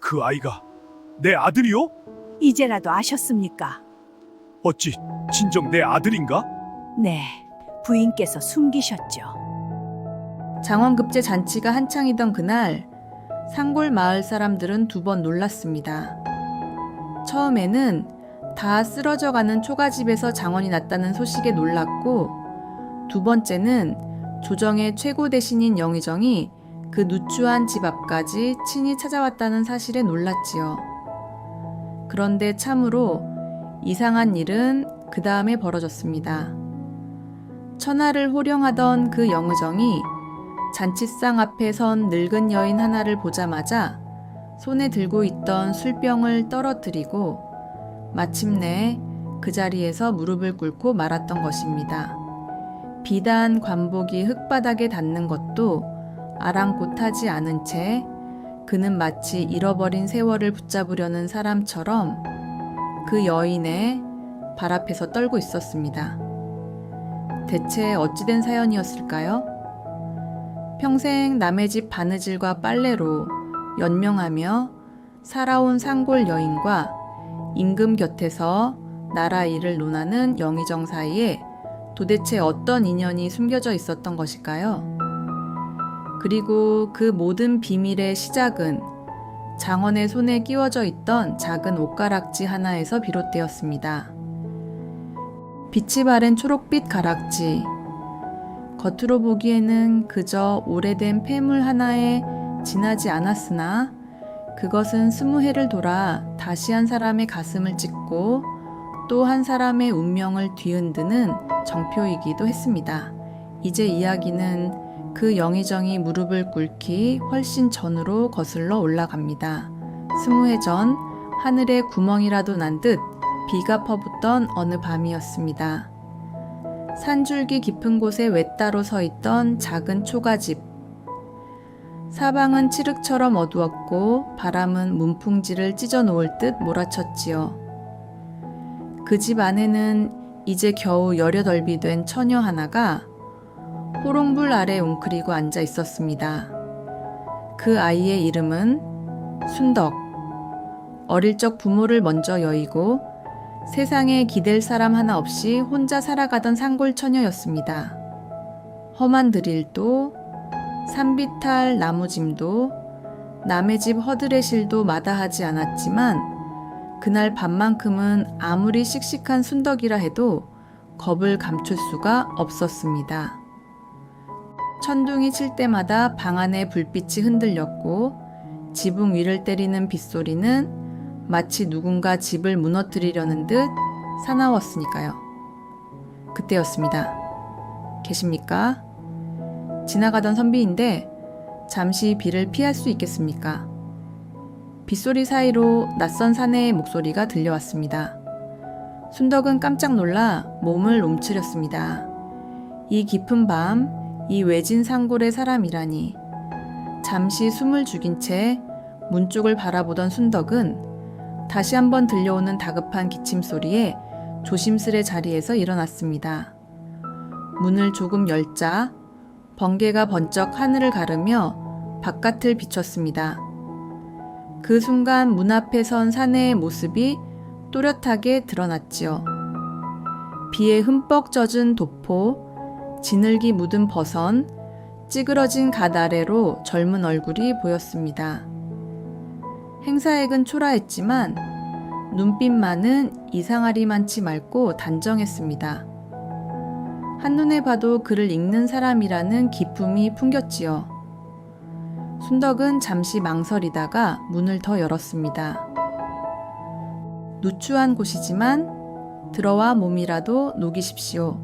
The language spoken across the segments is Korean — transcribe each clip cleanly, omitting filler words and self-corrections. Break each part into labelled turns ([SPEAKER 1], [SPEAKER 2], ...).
[SPEAKER 1] 그 아이가 내 아들이요?
[SPEAKER 2] 이제라도 아셨습니까?
[SPEAKER 1] 어찌 진정 내 아들인가?
[SPEAKER 2] 네, 부인께서 숨기셨죠.
[SPEAKER 3] 장원급제 잔치가 한창이던 그날 상골 마을 사람들은 두 번 놀랐습니다. 처음에는 다 쓰러져가는 초가집에서 장원이 났다는 소식에 놀랐고, 두 번째는 조정의 최고 대신인 영의정이 그 누추한 집 앞까지 친히 찾아왔다는 사실에 놀랐지요. 그런데 참으로 이상한 일은 그 다음에 벌어졌습니다. 천하를 호령하던 그 영의정이 잔치상 앞에 선 늙은 여인 하나를 보자마자 손에 들고 있던 술병을 떨어뜨리고 마침내 그 자리에서 무릎을 꿇고 말았던 것입니다. 비단 관복이 흙바닥에 닿는 것도 아랑곳하지 않은 채 그는 마치 잃어버린 세월을 붙잡으려는 사람처럼 그 여인의 발 앞에서 떨고 있었습니다. 대체 어찌된 사연이었을까요? 평생 남의 집 바느질과 빨래로 연명하며 살아온 상골 여인과 임금 곁에서 나라 일을 논하는 영의정 사이에 도대체 어떤 인연이 숨겨져 있었던 것일까요? 그리고 그 모든 비밀의 시작은 장원의 손에 끼워져 있던 작은 옷가락지 하나에서 비롯되었습니다. 빛이 바랜 초록빛 가락지. 겉으로 보기에는 그저 오래된 폐물 하나에 지나지 않았으나 그것은 20해를 돌아 다시 한 사람의 가슴을 찢고 또 한 사람의 운명을 뒤흔드는 정표이기도 했습니다. 이제 이야기는 그 영의정이 무릎을 꿇기 훨씬 전으로 거슬러 올라갑니다. 20해 전 하늘에 구멍이라도 난 듯 비가 퍼붓던 어느 밤이었습니다. 산줄기 깊은 곳에 외따로 서 있던 작은 초가집. 사방은 칠흑처럼 어두웠고 바람은 문풍지를 찢어 놓을 듯 몰아쳤지요. 그 집 안에는 이제 겨우 18이 된 처녀 하나가 호롱불 아래 웅크리고 앉아 있었습니다. 그 아이의 이름은 순덕. 어릴 적 부모를 먼저 여의고 세상에 기댈 사람 하나 없이 혼자 살아가던 상골 처녀였습니다. 험한 드릴도 산비탈 나무짐도 남의 집 허드레실도 마다하지 않았지만 그날 밤만큼은 아무리 씩씩한 순덕이라 해도 겁을 감출 수가 없었습니다. 천둥이 칠 때마다 방 안의 불빛이 흔들렸고 지붕 위를 때리는 빗소리는 마치 누군가 집을 무너뜨리려는 듯 사나웠으니까요. 그때였습니다. 계십니까? 지나가던 선비인데 잠시 비를 피할 수 있겠습니까? 빗소리 사이로 낯선 사내의 목소리가 들려왔습니다. 순덕은 깜짝 놀라 몸을 움츠렸습니다. 이 깊은 밤, 이 외진 상골의 사람이라니. 잠시 숨을 죽인 채 문 쪽을 바라보던 순덕은 다시 한번 들려오는 다급한 기침 소리에 조심스레 자리에서 일어났습니다. 문을 조금 열자 번개가 번쩍 하늘을 가르며 바깥을 비췄습니다. 그 순간 문 앞에 선 사내의 모습이 또렷하게 드러났지요. 비에 흠뻑 젖은 도포, 진흙이 묻은 버선, 찌그러진 갓 아래로 젊은 얼굴이 보였습니다. 행사액은 초라했지만 눈빛만은 이상하리만치 맑고 단정했습니다. 한눈에 봐도 그를 읽는 사람이라는 기품이 풍겼지요. 순덕은 잠시 망설이다가 문을 더 열었습니다. 누추한 곳이지만 들어와 몸이라도 녹이십시오.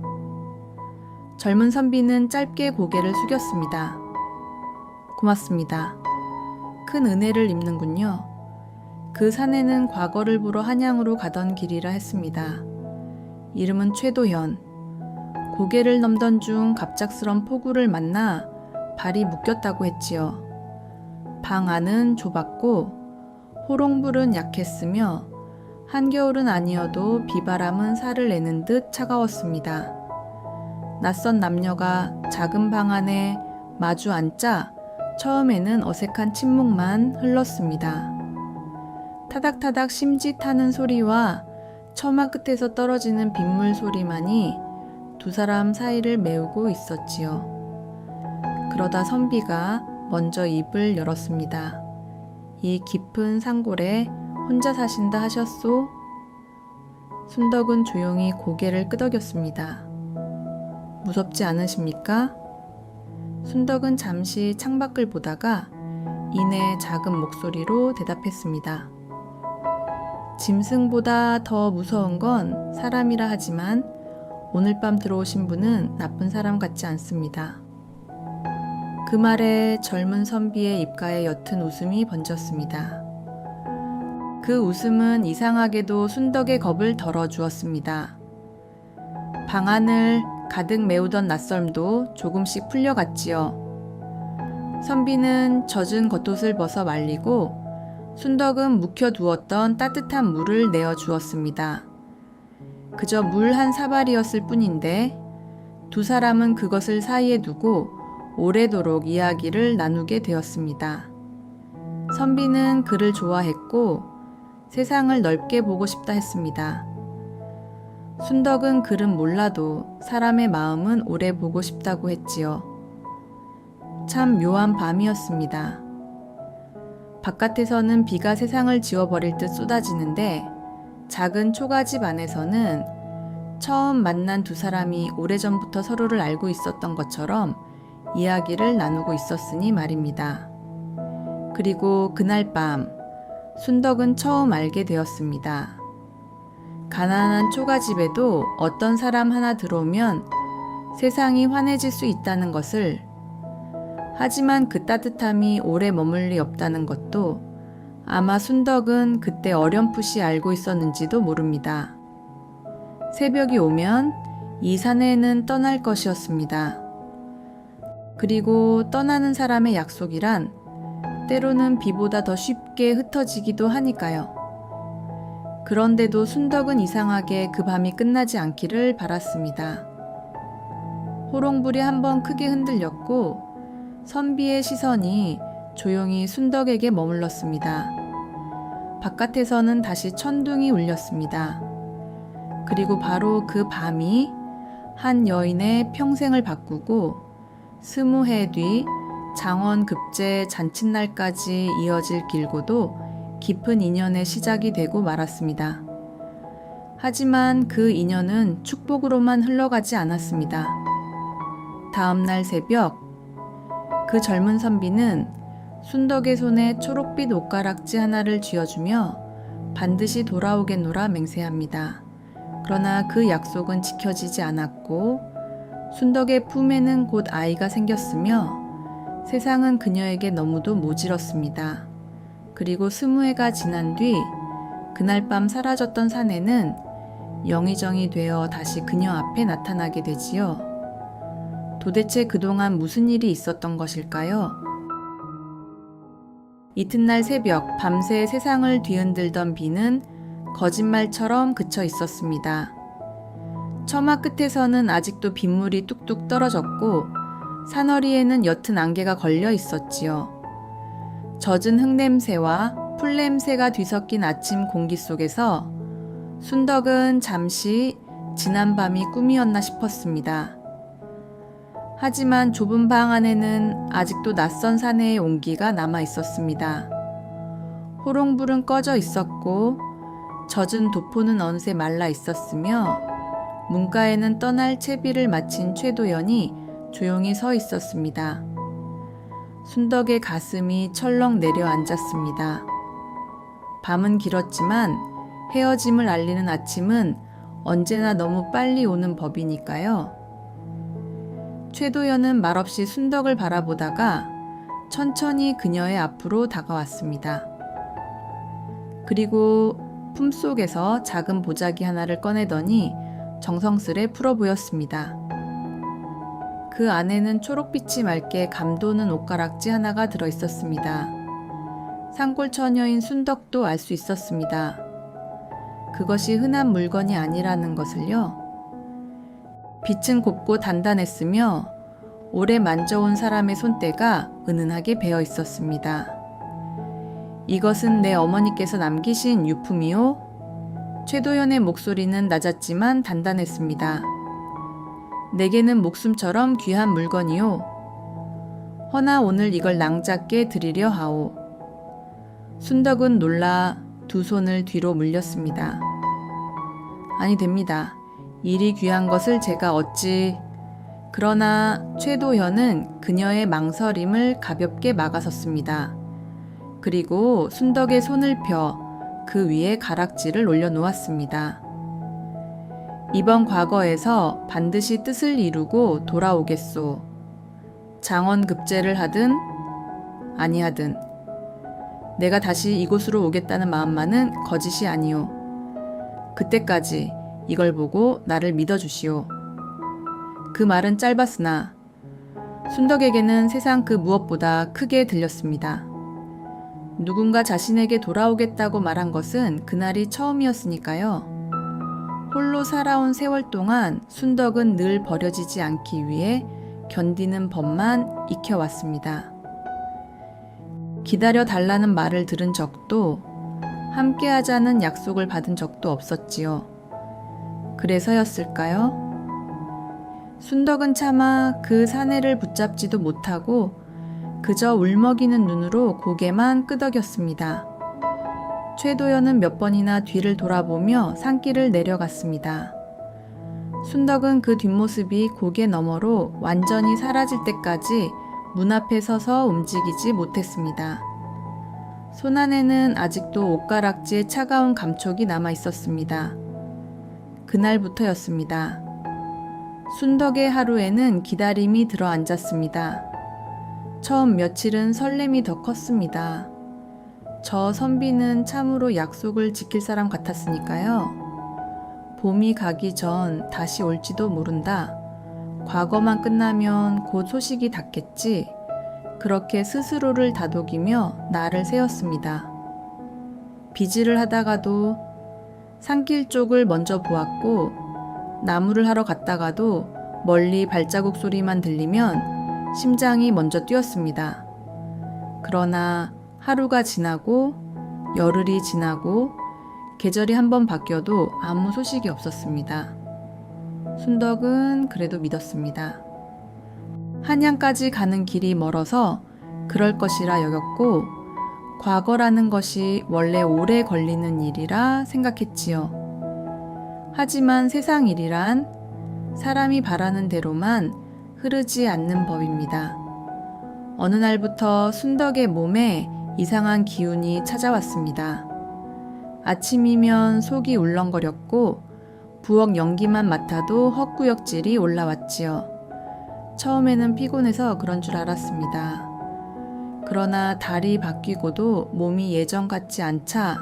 [SPEAKER 3] 젊은 선비는 짧게 고개를 숙였습니다. 고맙습니다. 큰 은혜를 입는군요. 그 사내는 과거를 보러 한양으로 가던 길이라 했습니다. 이름은 최도현. 고개를 넘던 중 갑작스런 폭우를 만나 발이 묶였다고 했지요. 방 안은 좁았고 호롱불은 약했으며 한겨울은 아니어도 비바람은 살을 내는 듯 차가웠습니다. 낯선 남녀가 작은 방 안에 마주 앉자 처음에는 어색한 침묵만 흘렀습니다. 타닥타닥 심짓하는 소리와 처마 끝에서 떨어지는 빗물 소리만이 두 사람 사이를 메우고 있었지요. 그러다 선비가 먼저 입을 열었습니다. 이 깊은 산골에 혼자 사신다 하셨소? 순덕은 조용히 고개를 끄덕였습니다. 무섭지 않으십니까? 순덕은 잠시 창밖을 보다가 이내 작은 목소리로 대답했습니다. 짐승보다 더 무서운 건 사람이라 하지만 오늘 밤 들어오신 분은 나쁜 사람 같지 않습니다. 그 말에 젊은 선비의 입가에 옅은 웃음이 번졌습니다. 그 웃음은 이상하게도 순덕의 겁을 덜어주었습니다. 방 안을 가득 메우던 낯설음도 조금씩 풀려갔지요. 선비는 젖은 겉옷을 벗어 말리고 순덕은 묵혀두었던 따뜻한 물을 내어주었습니다. 그저 물 한 사발이었을 뿐인데 두 사람은 그것을 사이에 두고 오래도록 이야기를 나누게 되었습니다. 선비는 그를 좋아했고 세상을 넓게 보고 싶다 했습니다. 순덕은 글은 몰라도 사람의 마음은 오래 보고 싶다고 했지요. 참 묘한 밤이었습니다. 바깥에서는 비가 세상을 지워버릴 듯 쏟아지는데 작은 초가집 안에서는 처음 만난 두 사람이 오래전부터 서로를 알고 있었던 것처럼 이야기를 나누고 있었으니 말입니다. 그리고 그날 밤 순덕은 처음 알게 되었습니다. 가난한 초가집에도 어떤 사람 하나 들어오면 세상이 환해질 수 있다는 것을, 하지만 그 따뜻함이 오래 머물 리 없다는 것도 아마 순덕은 그때 어렴풋이 알고 있었는지도 모릅니다. 새벽이 오면 이 산에는 떠날 것이었습니다. 그리고 떠나는 사람의 약속이란 때로는 비보다 더 쉽게 흩어지기도 하니까요. 그런데도 순덕은 이상하게 그 밤이 끝나지 않기를 바랐습니다. 호롱불이 한번 크게 흔들렸고 선비의 시선이 조용히 순덕에게 머물렀습니다. 바깥에서는 다시 천둥이 울렸습니다. 그리고 바로 그 밤이 한 여인의 평생을 바꾸고 20해 뒤 장원급제 잔칫날까지 이어질 길고도 깊은 인연의 시작이 되고 말았습니다. 하지만 그 인연은 축복으로만 흘러가지 않았습니다. 다음 날 새벽, 그 젊은 선비는 순덕의 손에 초록빛 옷가락지 하나를 쥐어주며 반드시 돌아오겠노라 맹세합니다. 그러나 그 약속은 지켜지지 않았고 순덕의 품에는 곧 아이가 생겼으며 세상은 그녀에게 너무도 모질었습니다. 그리고 20해가 지난 뒤 그날 밤 사라졌던 사내는 영의정이 되어 다시 그녀 앞에 나타나게 되지요. 도대체 그동안 무슨 일이 있었던 것일까요? 이튿날 새벽 밤새 세상을 뒤흔들던 비는 거짓말처럼 그쳐 있었습니다. 처마 끝에서는 아직도 빗물이 뚝뚝 떨어졌고 산허리에는 옅은 안개가 걸려 있었지요. 젖은 흙냄새와 풀냄새가 뒤섞인 아침 공기 속에서 순덕은 잠시 지난 밤이 꿈이었나 싶었습니다. 하지만 좁은 방 안에는 아직도 낯선 사내의 온기가 남아 있었습니다. 호롱불은 꺼져 있었고 젖은 도포는 어느새 말라 있었으며 문가에는 떠날 채비를 마친 최도연이 조용히 서 있었습니다. 순덕의 가슴이 철렁 내려앉았습니다. 밤은 길었지만 헤어짐을 알리는 아침은 언제나 너무 빨리 오는 법이니까요. 최도연은 말없이 순덕을 바라보다가 천천히 그녀의 앞으로 다가왔습니다. 그리고 품속에서 작은 보자기 하나를 꺼내더니 정성스레 풀어 보였습니다. 그 안에는 초록빛이 맑게 감도는 옷가락지 하나가 들어 있었습니다. 산골 처녀인 순덕도 알 수 있었습니다. 그것이 흔한 물건이 아니라는 것을요. 빛은 곱고 단단했으며 오래 만져온 사람의 손때가 은은하게 배어 있었습니다. 이것은 내 어머니께서 남기신 유품이요? 최도연의 목소리는 낮았지만 단단했습니다. 내게는 목숨처럼 귀한 물건이요. 허나 오늘 이걸 낭자께 드리려 하오. 순덕은 놀라 두 손을 뒤로 물렸습니다. 아니 됩니다. 이리 귀한 것을 제가 어찌... 그러나 최도현은 그녀의 망설임을 가볍게 막아섰습니다. 그리고 순덕의 손을 펴 그 위에 가락지를 올려놓았습니다. 이번 과거에서 반드시 뜻을 이루고 돌아오겠소. 장원급제를 하든 아니하든 내가 다시 이곳으로 오겠다는 마음만은 거짓이 아니오. 그때까지 이걸 보고 나를 믿어주시오. 그 말은 짧았으나 순덕에게는 세상 그 무엇보다 크게 들렸습니다. 누군가 자신에게 돌아오겠다고 말한 것은 그날이 처음이었으니까요. 홀로 살아온 세월 동안 순덕은 늘 버려지지 않기 위해 견디는 법만 익혀왔습니다. 기다려 달라는 말을 들은 적도 함께하자는 약속을 받은 적도 없었지요. 그래서였을까요? 순덕은 차마 그 사내를 붙잡지도 못하고 그저 울먹이는 눈으로 고개만 끄덕였습니다. 최도연은 몇 번이나 뒤를 돌아보며 산길을 내려갔습니다. 순덕은 그 뒷모습이 고개 너머로 완전히 사라질 때까지 문 앞에 서서 움직이지 못했습니다. 손안에는 아직도 옷가락지에 차가운 감촉이 남아 있었습니다. 그날부터였습니다. 순덕의 하루에는 기다림이 들어앉았습니다. 처음 며칠은 설렘이 더 컸습니다. 저 선비는 참으로 약속을 지킬 사람 같았으니까요. 봄이 가기 전 다시 올지도 모른다. 과거만 끝나면 곧 소식이 닿겠지. 그렇게 스스로를 다독이며 날을 세웠습니다. 비질을 하다가도 산길 쪽을 먼저 보았고 나무를 하러 갔다가도 멀리 발자국 소리만 들리면 심장이 먼저 뛰었습니다. 그러나 하루가 지나고 열흘이 지나고 계절이 한번 바뀌어도 아무 소식이 없었습니다. 순덕은 그래도 믿었습니다. 한양까지 가는 길이 멀어서 그럴 것이라 여겼고 과거라는 것이 원래 오래 걸리는 일이라 생각했지요. 하지만 세상 일이란 사람이 바라는 대로만 흐르지 않는 법입니다. 어느 날부터 순덕의 몸에 이상한 기운이 찾아왔습니다. 아침이면 속이 울렁거렸고 부엌 연기만 맡아도 헛구역질이 올라왔지요. 처음에는 피곤해서 그런 줄 알았습니다. 그러나 달이 바뀌고도 몸이 예전 같지 않자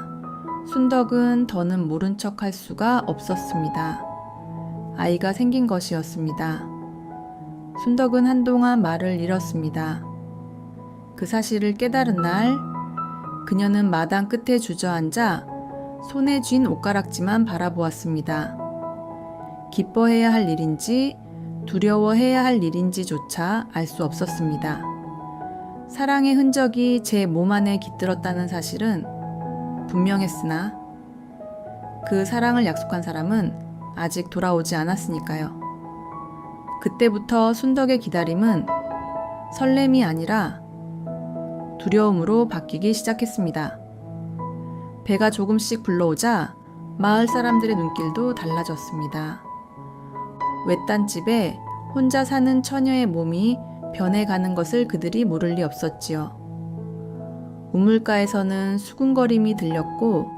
[SPEAKER 3] 순덕은 더는 모른 척 할 수가 없었습니다. 아이가 생긴 것이었습니다. 순덕은 한동안 말을 잃었습니다. 그 사실을 깨달은 날, 그녀는 마당 끝에 주저앉아 손에 쥔 옷가락지만 바라보았습니다. 기뻐해야 할 일인지 두려워해야 할 일인지조차 알 수 없었습니다. 사랑의 흔적이 제 몸 안에 깃들었다는 사실은 분명했으나 그 사랑을 약속한 사람은 아직 돌아오지 않았으니까요. 그때부터 순덕의 기다림은 설렘이 아니라 두려움으로 바뀌기 시작했습니다. 배가 조금씩 불러오자 마을 사람들의 눈길도 달라졌습니다. 외딴 집에 혼자 사는 처녀의 몸이 변해가는 것을 그들이 모를 리 없었지요. 우물가에서는 수군거림이 들렸고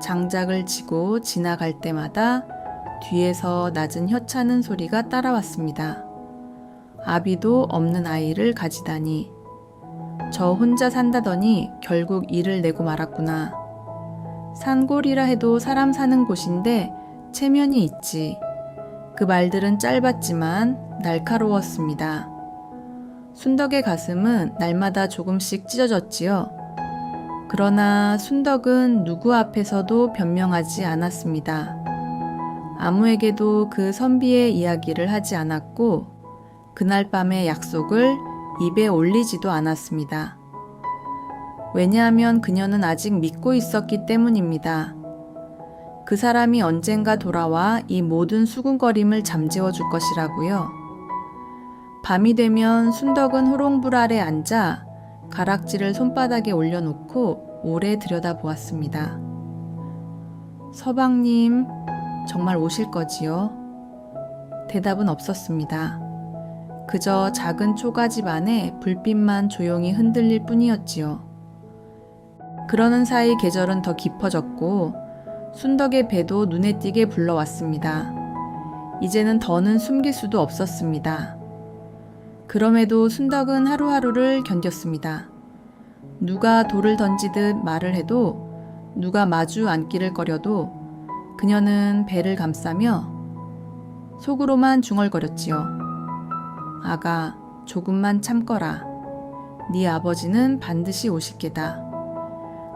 [SPEAKER 3] 장작을 지고 지나갈 때마다 뒤에서 낮은 혀차는 소리가 따라왔습니다. 아비도 없는 아이를 가지다니. 저 혼자 산다더니 결국 일을 내고 말았구나. 산골이라 해도 사람 사는 곳인데 체면이 있지. 그 말들은 짧았지만 날카로웠습니다. 순덕의 가슴은 날마다 조금씩 찢어졌지요. 그러나 순덕은 누구 앞에서도 변명하지 않았습니다. 아무에게도 그 선비의 이야기를 하지 않았고 그날 밤의 약속을 입에 올리지도 않았습니다. 왜냐하면 그녀는 아직 믿고 있었기 때문입니다. 그 사람이 언젠가 돌아와 이 모든 수군거림을 잠재워 줄 것이라고요. 밤이 되면 순덕은 호롱불 아래 앉아 가락지를 손바닥에 올려놓고 오래 들여다보았습니다. 서방님, 정말 오실 거지요? 대답은 없었습니다. 그저 작은 초가집 안에 불빛만 조용히 흔들릴 뿐이었지요. 그러는 사이 계절은 더 깊어졌고 순덕의 배도 눈에 띄게 불러왔습니다. 이제는 더는 숨길 수도 없었습니다. 그럼에도 순덕은 하루하루를 견뎠습니다. 누가 돌을 던지듯 말을 해도, 누가 마주 앉기를 꺼려도 그녀는 배를 감싸며 속으로만 중얼거렸지요. 아가, 조금만 참거라. 네 아버지는 반드시 오실 게다.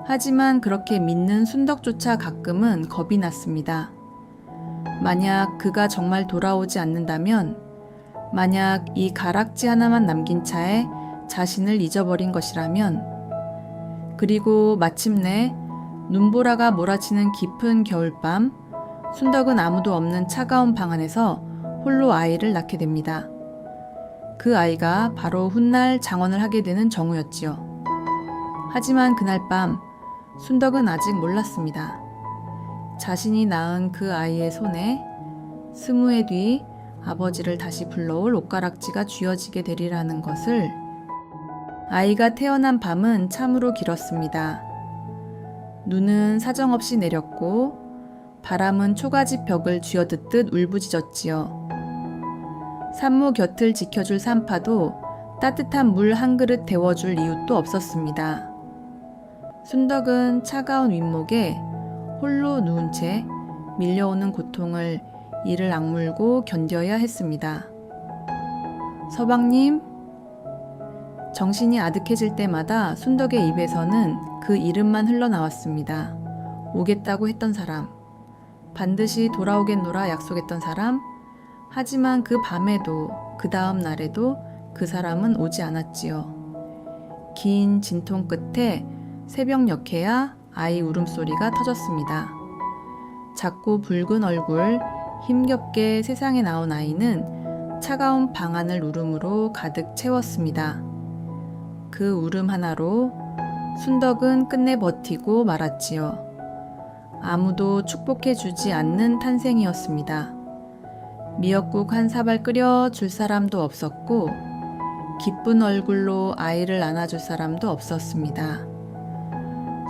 [SPEAKER 3] 하지만 그렇게 믿는 순덕조차 가끔은 겁이 났습니다. 만약 그가 정말 돌아오지 않는다면, 만약 이 가락지 하나만 남긴 차에 자신을 잊어버린 것이라면, 그리고 마침내 눈보라가 몰아치는 깊은 겨울밤, 순덕은 아무도 없는 차가운 방 안에서 홀로 아이를 낳게 됩니다. 그 아이가 바로 훗날 장원을 하게 되는 정우였지요. 하지만 그날 밤 순덕은 아직 몰랐습니다. 자신이 낳은 그 아이의 손에 20해 뒤 아버지를 다시 불러올 옷가락지가 쥐어지게 되리라는 것을. 아이가 태어난 밤은 참으로 길었습니다. 눈은 사정없이 내렸고 바람은 초가집 벽을 쥐어듣듯 울부짖었지요. 산모 곁을 지켜줄 산파도 따뜻한 물 한 그릇 데워줄 이웃도 없었습니다. 순덕은 차가운 윗목에 홀로 누운 채 밀려오는 고통을 이를 악물고 견뎌야 했습니다. 서방님? 정신이 아득해질 때마다 순덕의 입에서는 그 이름만 흘러나왔습니다. 오겠다고 했던 사람, 반드시 돌아오겠노라 약속했던 사람. 하지만 그 밤에도 그 다음 날에도 그 사람은 오지 않았지요. 긴 진통 끝에 새벽녘에야 아이 울음소리가 터졌습니다. 작고 붉은 얼굴, 힘겹게 세상에 나온 아이는 차가운 방 안을 울음으로 가득 채웠습니다. 그 울음 하나로 순덕은 끝내 버티고 말았지요. 아무도 축복해주지 않는 탄생이었습니다. 미역국 한 사발 끓여 줄 사람도 없었고 기쁜 얼굴로 아이를 안아줄 사람도 없었습니다.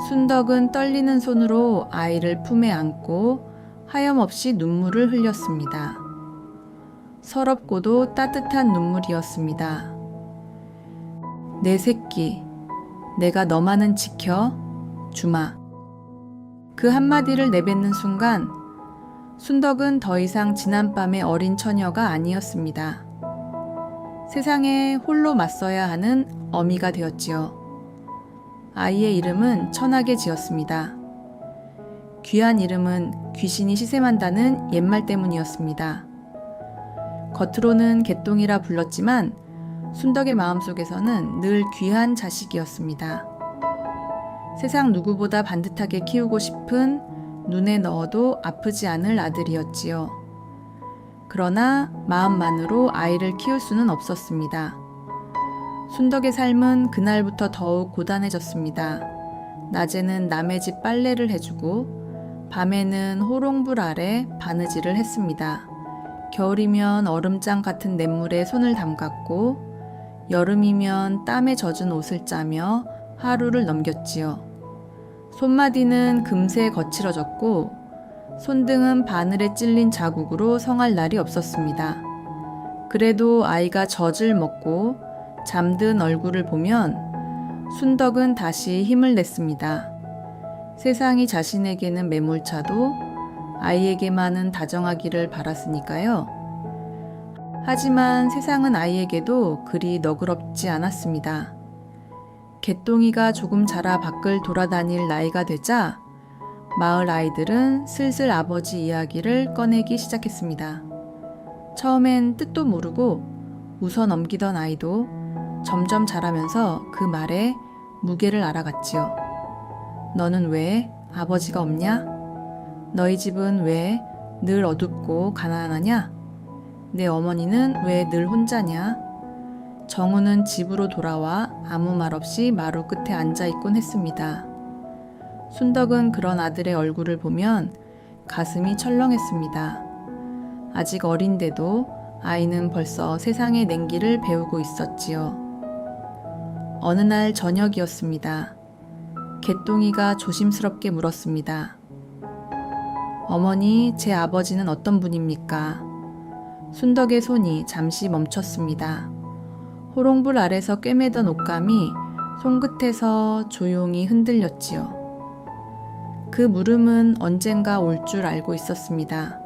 [SPEAKER 3] 순덕은 떨리는 손으로 아이를 품에 안고 하염없이 눈물을 흘렸습니다. 서럽고도 따뜻한 눈물이었습니다. 내 새끼, 내가 너만은 지켜, 주마. 그 한마디를 내뱉는 순간 순덕은 더 이상 지난밤의 어린 처녀가 아니었습니다. 세상에 홀로 맞서야 하는 어미가 되었지요. 아이의 이름은 천하게 지었습니다. 귀한 이름은 귀신이 시샘한다는 옛말 때문이었습니다. 겉으로는 개똥이라 불렀지만 순덕의 마음속에서는 늘 귀한 자식이었습니다. 세상 누구보다 반듯하게 키우고 싶은, 눈에 넣어도 아프지 않을 아들이었지요. 그러나 마음만으로 아이를 키울 수는 없었습니다. 순덕의 삶은 그날부터 더욱 고단해졌습니다. 낮에는 남의 집 빨래를 해주고 밤에는 호롱불 아래 바느질을 했습니다. 겨울이면 얼음장 같은 냇물에 손을 담갔고 여름이면 땀에 젖은 옷을 짜며 하루를 넘겼지요. 손마디는 금세 거칠어졌고 손등은 바늘에 찔린 자국으로 성할 날이 없었습니다. 그래도 아이가 젖을 먹고 잠든 얼굴을 보면 순덕은 다시 힘을 냈습니다. 세상이 자신에게는 매몰차도 아이에게만은 다정하기를 바랐으니까요. 하지만 세상은 아이에게도 그리 너그럽지 않았습니다. 개똥이가 조금 자라 밖을 돌아다닐 나이가 되자 마을 아이들은 슬슬 아버지 이야기를 꺼내기 시작했습니다. 처음엔 뜻도 모르고 웃어 넘기던 아이도 점점 자라면서 그 말에 무게를 알아갔지요. 너는 왜 아버지가 없냐? 너희 집은 왜 늘 어둡고 가난하냐? 내 어머니는 왜 늘 혼자냐? 정우는 집으로 돌아와 아무 말 없이 마루 끝에 앉아있곤 했습니다. 순덕은 그런 아들의 얼굴을 보면 가슴이 철렁했습니다. 아직 어린데도 아이는 벌써 세상의 냉기를 배우고 있었지요. 어느 날 저녁이었습니다. 개똥이가 조심스럽게 물었습니다. 어머니, 제 아버지는 어떤 분입니까? 순덕의 손이 잠시 멈췄습니다. 호롱불 아래서 꿰매던 옷감이 손끝에서 조용히 흔들렸지요. 그 물음은 언젠가 올 줄 알고 있었습니다.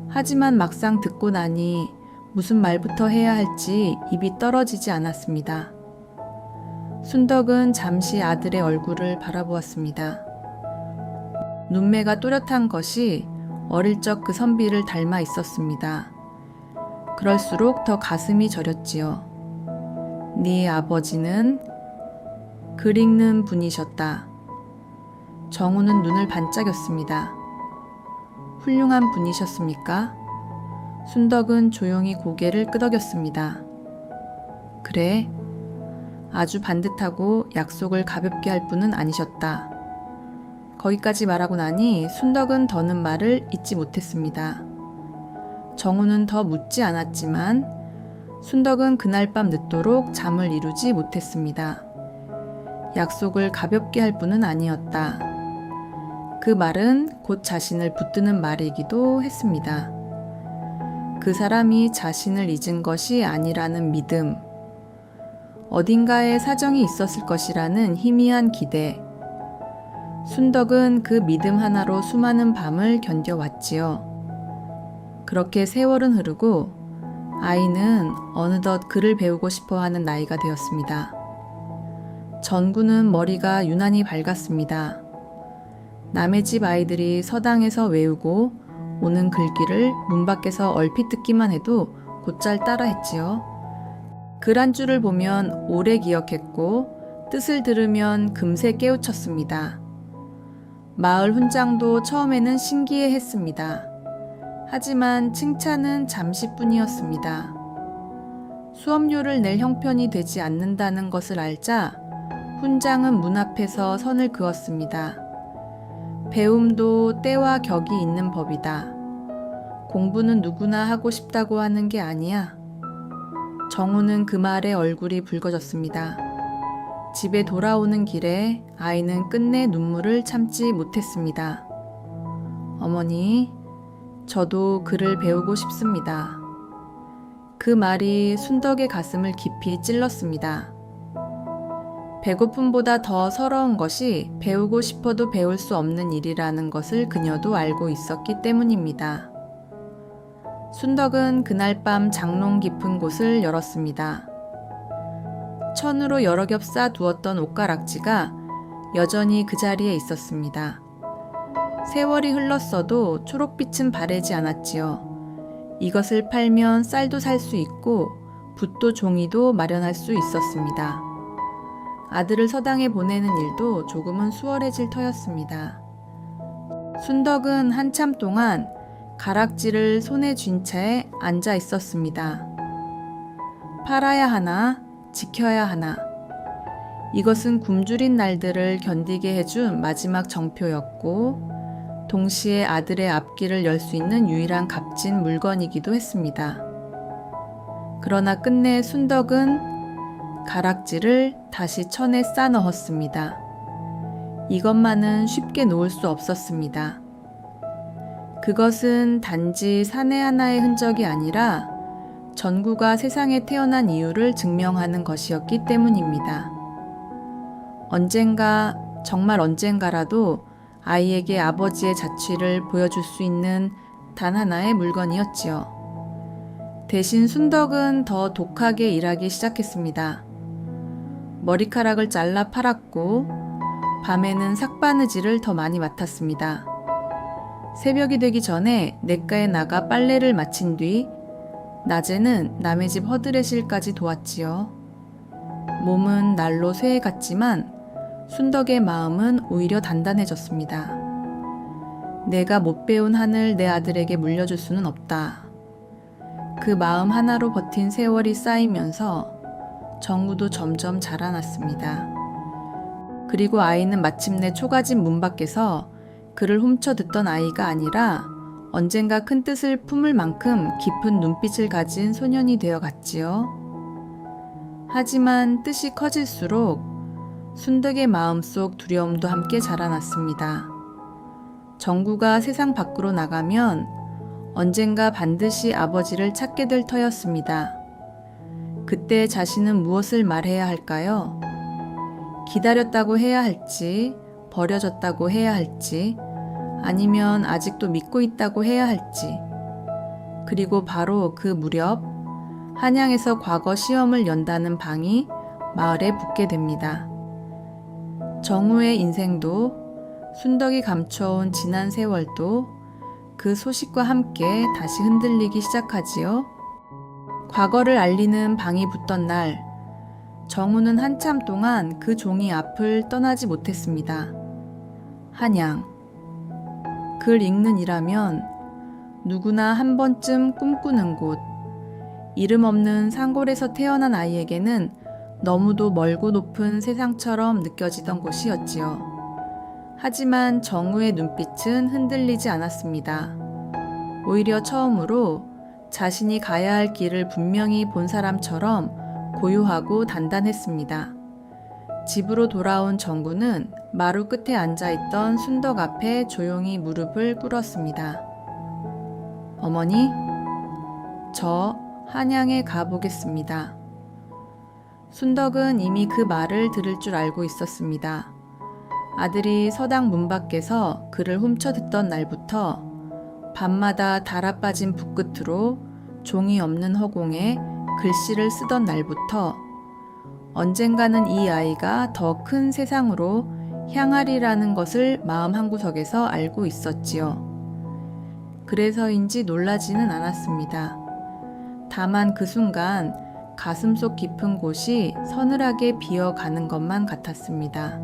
[SPEAKER 3] 하지만 막상 듣고 나니 무슨 말부터 해야 할지 입이 떨어지지 않았습니다. 순덕은 잠시 아들의 얼굴을 바라보았습니다. 눈매가 또렷한 것이 어릴 적 그 선비를 닮아 있었습니다. 그럴수록 더 가슴이 저렸지요. 네 아버지는 글 읽는 분이셨다. 정우는 눈을 반짝였습니다. 훌륭한 분이셨습니까? 순덕은 조용히 고개를 끄덕였습니다. 그래, 아주 반듯하고 약속을 가볍게 할 분은 아니셨다. 거기까지 말하고 나니 순덕은 더는 말을 잇지 못했습니다. 정우는 더 묻지 않았지만 순덕은 그날 밤 늦도록 잠을 이루지 못했습니다. 약속을 가볍게 할 분은 아니었다. 그 말은 곧 자신을 붙드는 말이기도 했습니다. 그 사람이 자신을 잊은 것이 아니라는 믿음, 어딘가에 사정이 있었을 것이라는 희미한 기대. 순덕은 그 믿음 하나로 수많은 밤을 견뎌왔지요. 그렇게 세월은 흐르고 아이는 어느덧 글을 배우고 싶어하는 나이가 되었습니다. 전구는 머리가 유난히 밝았습니다. 남의 집 아이들이 서당에서 외우고 오는 글귀를 문 밖에서 얼핏 듣기만 해도 곧잘 따라했지요. 글 한 줄을 보면 오래 기억했고 뜻을 들으면 금세 깨우쳤습니다. 마을 훈장도 처음에는 신기해했습니다. 하지만 칭찬은 잠시뿐이었습니다. 수업료를 낼 형편이 되지 않는다는 것을 알자 훈장은 문 앞에서 선을 그었습니다. 배움도 때와 격이 있는 법이다. 공부는 누구나 하고 싶다고 하는 게 아니야. 정우는 그 말에 얼굴이 붉어졌습니다. 집에 돌아오는 길에 아이는 끝내 눈물을 참지 못했습니다. 어머니, 저도 글을 배우고 싶습니다. 그 말이 순덕의 가슴을 깊이 찔렀습니다. 배고픔보다 더 서러운 것이 배우고 싶어도 배울 수 없는 일이라는 것을 그녀도 알고 있었기 때문입니다. 순덕은 그날 밤 장롱 깊은 곳을 열었습니다. 천으로 여러 겹 쌓아 두었던 옷가락지가 여전히 그 자리에 있었습니다. 세월이 흘렀어도 초록빛은 바래지 않았지요. 이것을 팔면 쌀도 살 수 있고 붓도 종이도 마련할 수 있었습니다. 아들을 서당에 보내는 일도 조금은 수월해질 터였습니다. 순덕은 한참 동안 가락지를 손에 쥔 채 앉아 있었습니다. 팔아야 하나, 지켜야 하나. 이것은 굶주린 날들을 견디게 해준 마지막 정표였고 동시에 아들의 앞길을 열 수 있는 유일한 값진 물건이기도 했습니다. 그러나 끝내 순덕은 가락지를 다시 천에 싸 넣었습니다. 이것만은 쉽게 놓을 수 없었습니다. 그것은 단지 사내 하나의 흔적이 아니라 전구가 세상에 태어난 이유를 증명하는 것이었기 때문입니다. 언젠가, 정말 언젠가라도 아이에게 아버지의 자취를 보여줄 수 있는 단 하나의 물건이었지요. 대신 순덕은 더 독하게 일하기 시작했습니다. 머리카락을 잘라 팔았고 밤에는 삭바느질을 더 많이 맡았습니다. 새벽이 되기 전에 냇가에 나가 빨래를 마친 뒤 낮에는 남의 집 허드레실까지 도왔지요. 몸은 날로 쇠해 갔지만 순덕의 마음은 오히려 단단해졌습니다. 내가 못 배운 한을 내 아들에게 물려줄 수는 없다. 그 마음 하나로 버틴 세월이 쌓이면서 정우도 점점 자라났습니다. 그리고 아이는 마침내 초가집 문 밖에서 그를 훔쳐 듣던 아이가 아니라 언젠가 큰 뜻을 품을 만큼 깊은 눈빛을 가진 소년이 되어 갔지요. 하지만 뜻이 커질수록 순덕의 마음속 두려움도 함께 자라났습니다. 정구가 세상 밖으로 나가면 언젠가 반드시 아버지를 찾게 될 터였습니다. 그때 자신은 무엇을 말해야 할까요? 기다렸다고 해야 할지, 버려졌다고 해야 할지, 아니면 아직도 믿고 있다고 해야 할지. 그리고 바로 그 무렵 한양에서 과거 시험을 연다는 방이 마을에 붙게 됩니다. 정우의 인생도 순덕이 감춰온 지난 세월도 그 소식과 함께 다시 흔들리기 시작하지요. 과거를 알리는 방이 붙던 날, 정우는 한참 동안 그 종이 앞을 떠나지 못했습니다. 한양. 글 읽는 이라면 누구나 한 번쯤 꿈꾸는 곳, 이름 없는 산골에서 태어난 아이에게는 너무도 멀고 높은 세상처럼 느껴지던 곳이었지요. 하지만 정우의 눈빛은 흔들리지 않았습니다. 오히려 처음으로 자신이 가야 할 길을 분명히 본 사람처럼 고요하고 단단했습니다. 집으로 돌아온 정구는 마루 끝에 앉아있던 순덕 앞에 조용히 무릎을 꿇었습니다. 어머니, 저 한양에 가보겠습니다. 순덕은 이미 그 말을 들을 줄 알고 있었습니다. 아들이 서당 문 밖에서 그를 훔쳐 듣던 날부터 밤마다 달아빠진 붓끝으로 종이 없는 허공에 글씨를 쓰던 날부터 언젠가는 이 아이가 더 큰 세상으로 향하리라는 것을 마음 한구석에서 알고 있었지요. 그래서인지 놀라지는 않았습니다. 다만 그 순간 가슴속 깊은 곳이 서늘하게 비어가는 것만 같았습니다.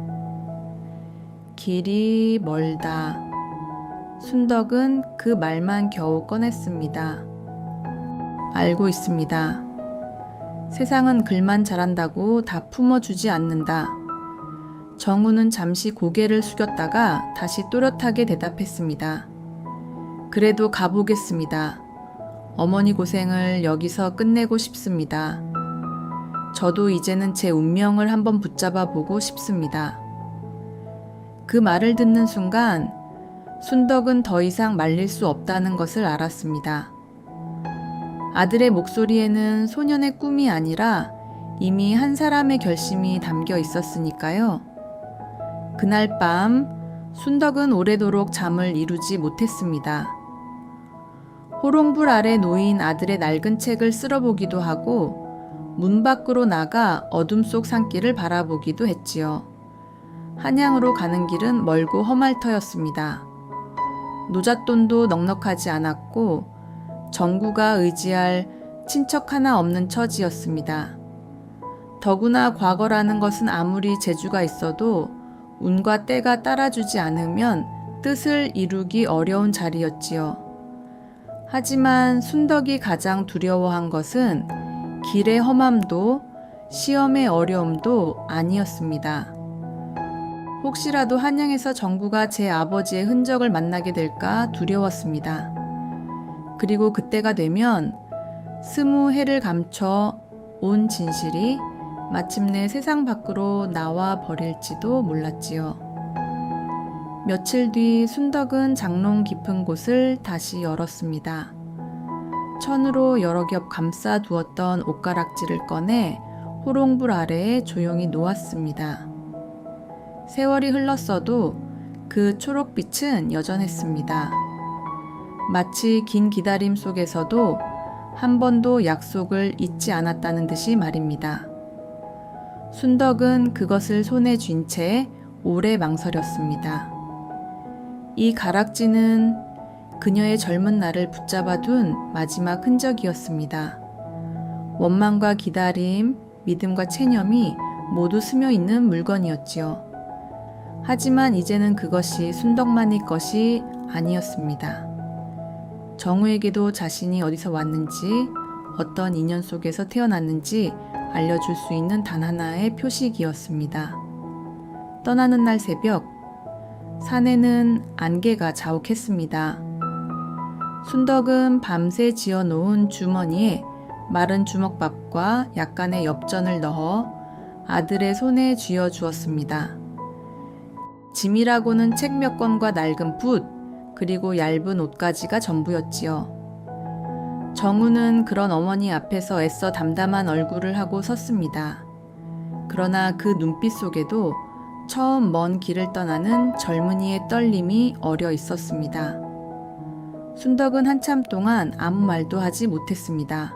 [SPEAKER 3] 길이 멀다. 순덕은 그 말만 겨우 꺼냈습니다. 알고 있습니다. 세상은 글만 잘한다고 다 품어주지 않는다. 정우는 잠시 고개를 숙였다가 다시 또렷하게 대답했습니다. 그래도 가보겠습니다. 어머니 고생을 여기서 끝내고 싶습니다. 저도 이제는 제 운명을 한번 붙잡아 보고 싶습니다. 그 말을 듣는 순간 순덕은 더 이상 말릴 수 없다는 것을 알았습니다. 아들의 목소리에는 소년의 꿈이 아니라 이미 한 사람의 결심이 담겨 있었으니까요. 그날 밤 순덕은 오래도록 잠을 이루지 못했습니다. 호롱불 아래 놓인 아들의 낡은 책을 쓸어보기도 하고 문 밖으로 나가 어둠 속 산길을 바라보기도 했지요. 한양으로 가는 길은 멀고 험할 터였습니다. 노잣돈도 넉넉하지 않았고 정구가 의지할 친척 하나 없는 처지였습니다. 더구나 과거라는 것은 아무리 재주가 있어도 운과 때가 따라주지 않으면 뜻을 이루기 어려운 자리였지요. 하지만 순덕이 가장 두려워한 것은 길의 험함도 시험의 어려움도 아니었습니다. 혹시라도 한양에서 정구가 제 아버지의 흔적을 만나게 될까 두려웠습니다. 그리고 그때가 되면 20해를 감춰 온 진실이 마침내 세상 밖으로 나와 버릴지도 몰랐지요. 며칠 뒤 순덕은 장롱 깊은 곳을 다시 열었습니다. 천으로 여러 겹 감싸 두었던 옷가락지를 꺼내 호롱불 아래에 조용히 놓았습니다. 세월이 흘렀어도 그 초록빛은 여전했습니다. 마치 긴 기다림 속에서도 한 번도 약속을 잊지 않았다는 듯이 말입니다. 순덕은 그것을 손에 쥔 채 오래 망설였습니다. 이 가락지는 그녀의 젊은 날을 붙잡아 둔 마지막 흔적이었습니다. 원망과 기다림, 믿음과 체념이 모두 스며 있는 물건이었지요. 하지만 이제는 그것이 순덕만의 것이 아니었습니다. 정우에게도 자신이 어디서 왔는지, 어떤 인연 속에서 태어났는지 알려줄 수 있는 단 하나의 표식이었습니다. 떠나는 날 새벽, 산에는 안개가 자욱했습니다. 순덕은 밤새 지어놓은 주머니에 마른 주먹밥과 약간의 엽전을 넣어 아들의 손에 쥐어 주었습니다. 짐이라고는 책 몇 권과 낡은 붓, 그리고 얇은 옷가지가 전부였지요. 정우는 그런 어머니 앞에서 애써 담담한 얼굴을 하고 섰습니다. 그러나 그 눈빛 속에도 처음 먼 길을 떠나는 젊은이의 떨림이 어려 있었습니다. 순덕은 한참 동안 아무 말도 하지 못했습니다.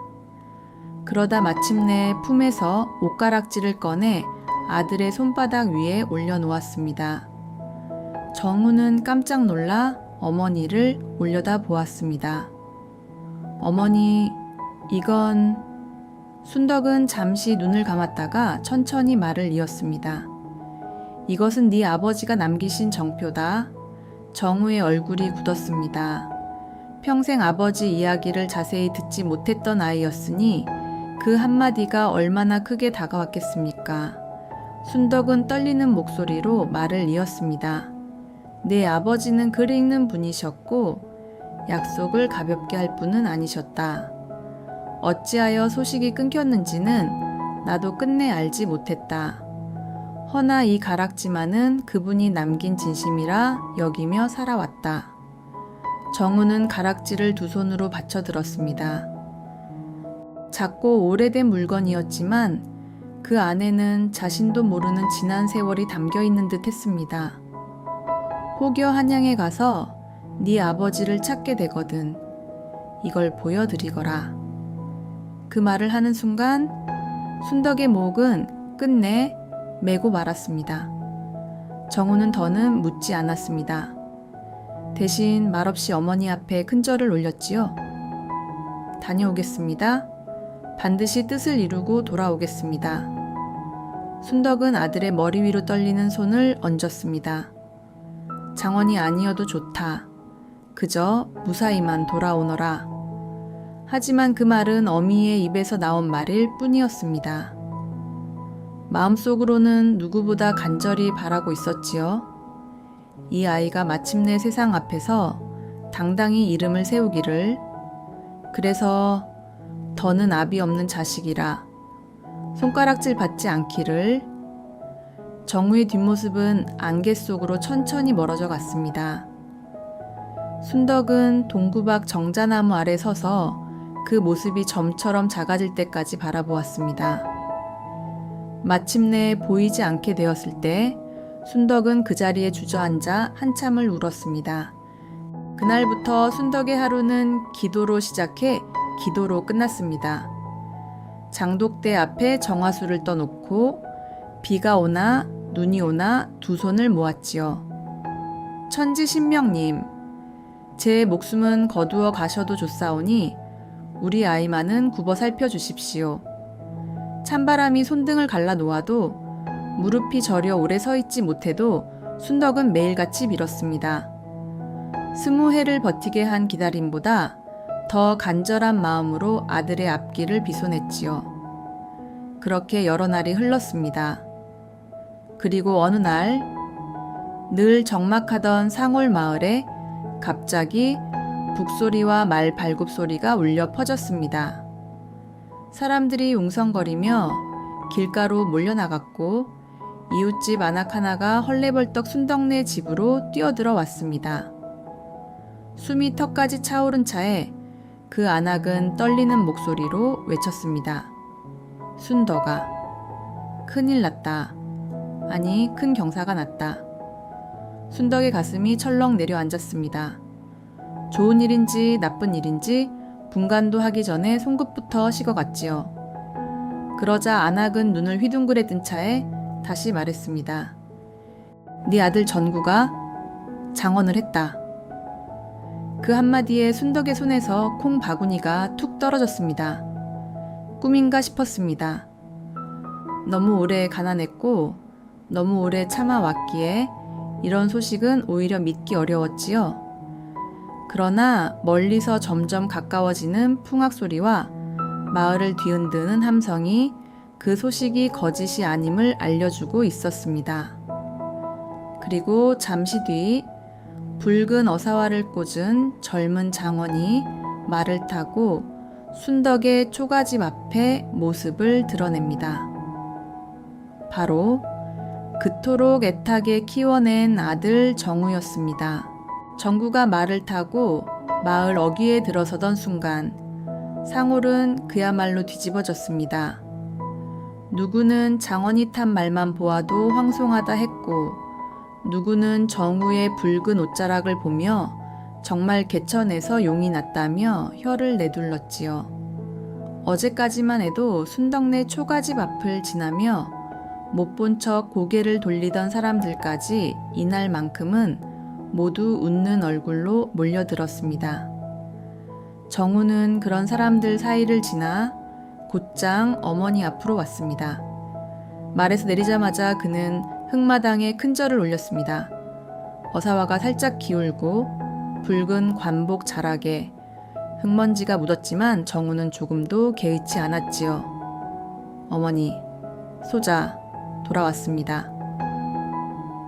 [SPEAKER 3] 그러다 마침내 품에서 옷가락지를 꺼내 아들의 손바닥 위에 올려놓았습니다. 정우는 깜짝 놀라 어머니를 올려다 보았습니다. 어머니, 이건... 순덕은 잠시 눈을 감았다가 천천히 말을 이었습니다. 이것은 네 아버지가 남기신 정표다. 정우의 얼굴이 굳었습니다. 평생 아버지 이야기를 자세히 듣지 못했던 아이였으니 그 한마디가 얼마나 크게 다가왔겠습니까? 순덕은 떨리는 목소리로 말을 이었습니다. 내 아버지는 글 읽는 분이셨고 약속을 가볍게 할 분은 아니셨다. 어찌하여 소식이 끊겼는지는 나도 끝내 알지 못했다. 허나 이 가락지만은 그분이 남긴 진심이라 여기며 살아왔다. 정우는 가락지를 두 손으로 받쳐들었습니다. 작고 오래된 물건이었지만 그 안에는 자신도 모르는 지난 세월이 담겨있는 듯 했습니다. 혹여 한양에 가서 네 아버지를 찾게 되거든 이걸 보여드리거라. 그 말을 하는 순간 순덕의 목은 끝내 메고 말았습니다. 정우는 더는 묻지 않았습니다. 대신 말없이 어머니 앞에 큰절을 올렸지요. 다녀오겠습니다. 반드시 뜻을 이루고 돌아오겠습니다. 순덕은 아들의 머리 위로 떨리는 손을 얹었습니다. 장원이 아니어도 좋다. 그저 무사히만 돌아오너라. 하지만 그 말은 어미의 입에서 나온 말일 뿐이었습니다. 마음속으로는 누구보다 간절히 바라고 있었지요. 이 아이가 마침내 세상 앞에서 당당히 이름을 세우기를, 그래서 더는 압이 없는 자식이라 손가락질 받지 않기를. 정우의 뒷모습은 안개 속으로 천천히 멀어져 갔습니다. 순덕은 동구박 정자나무 아래 서서 그 모습이 점처럼 작아질 때까지 바라보았습니다. 마침내 보이지 않게 되었을 때 순덕은 그 자리에 주저앉아 한참을 울었습니다. 그날부터 순덕의 하루는 기도로 시작해 기도로 끝났습니다. 장독대 앞에 정화수를 떠놓고 비가 오나 눈이 오나 두 손을 모았지요. 천지신명님, 제 목숨은 거두어 가셔도 좋사오니 우리 아이만은 굽어 살펴주십시오. 찬바람이 손등을 갈라 놓아도 무릎이 저려 오래 서 있지 못해도 순덕은 매일같이 빌었습니다. 20해를 버티게 한 기다림보다 더 간절한 마음으로 아들의 앞길을 비손했지요. 그렇게 여러 날이 흘렀습니다. 그리고 어느 날 늘 적막하던 상올 마을에 갑자기 북소리와 말 발굽소리가 울려 퍼졌습니다. 사람들이 웅성거리며 길가로 몰려나갔고 이웃집 안악 하나가 헐레벌떡 순덕네 집으로 뛰어들어 왔습니다. 숨이 턱까지 차오른 차에 그 안악은 떨리는 목소리로 외쳤습니다. 순덕아, 큰일 났다. 아니, 큰 경사가 났다. 순덕의 가슴이 철렁 내려앉았습니다. 좋은 일인지 나쁜 일인지 분간도 하기 전에 송긋부터 식어갔지요. 그러자 안악은 눈을 휘둥그레 뜬 차에 다시 말했습니다. 네 아들 전구가 장언을 했다. 그 한마디에 순덕의 손에서 콩 바구니가 툭 떨어졌습니다. 꿈인가 싶었습니다. 너무 오래 가난했고 너무 오래 참아왔기에 이런 소식은 오히려 믿기 어려웠지요. 그러나 멀리서 점점 가까워지는 풍악 소리와 마을을 뒤흔드는 함성이 그 소식이 거짓이 아님을 알려주고 있었습니다. 그리고 잠시 뒤 붉은 어사화를 꽂은 젊은 장원이 말을 타고 순덕의 초가집 앞에 모습을 드러냅니다. 바로 그토록 애타게 키워낸 아들 정우였습니다. 정구가 말을 타고 마을 어귀에 들어서던 순간 상홀은 그야말로 뒤집어졌습니다. 누구는 장원이 탄 말만 보아도 황송하다 했고 누구는 정우의 붉은 옷자락을 보며 정말 개천에서 용이 났다며 혀를 내둘렀지요. 어제까지만 해도 순덕네 초가집 앞을 지나며 못 본 척 고개를 돌리던 사람들까지 이날만큼은 모두 웃는 얼굴로 몰려들었습니다. 정우는 그런 사람들 사이를 지나 곧장 어머니 앞으로 왔습니다. 말에서 내리자마자 그는 흙마당에 큰절을 올렸습니다. 어사화가 살짝 기울고 붉은 관복 자락에 흙먼지가 묻었지만 정우는 조금도 개의치 않았지요. 어머니, 소자 돌아왔습니다.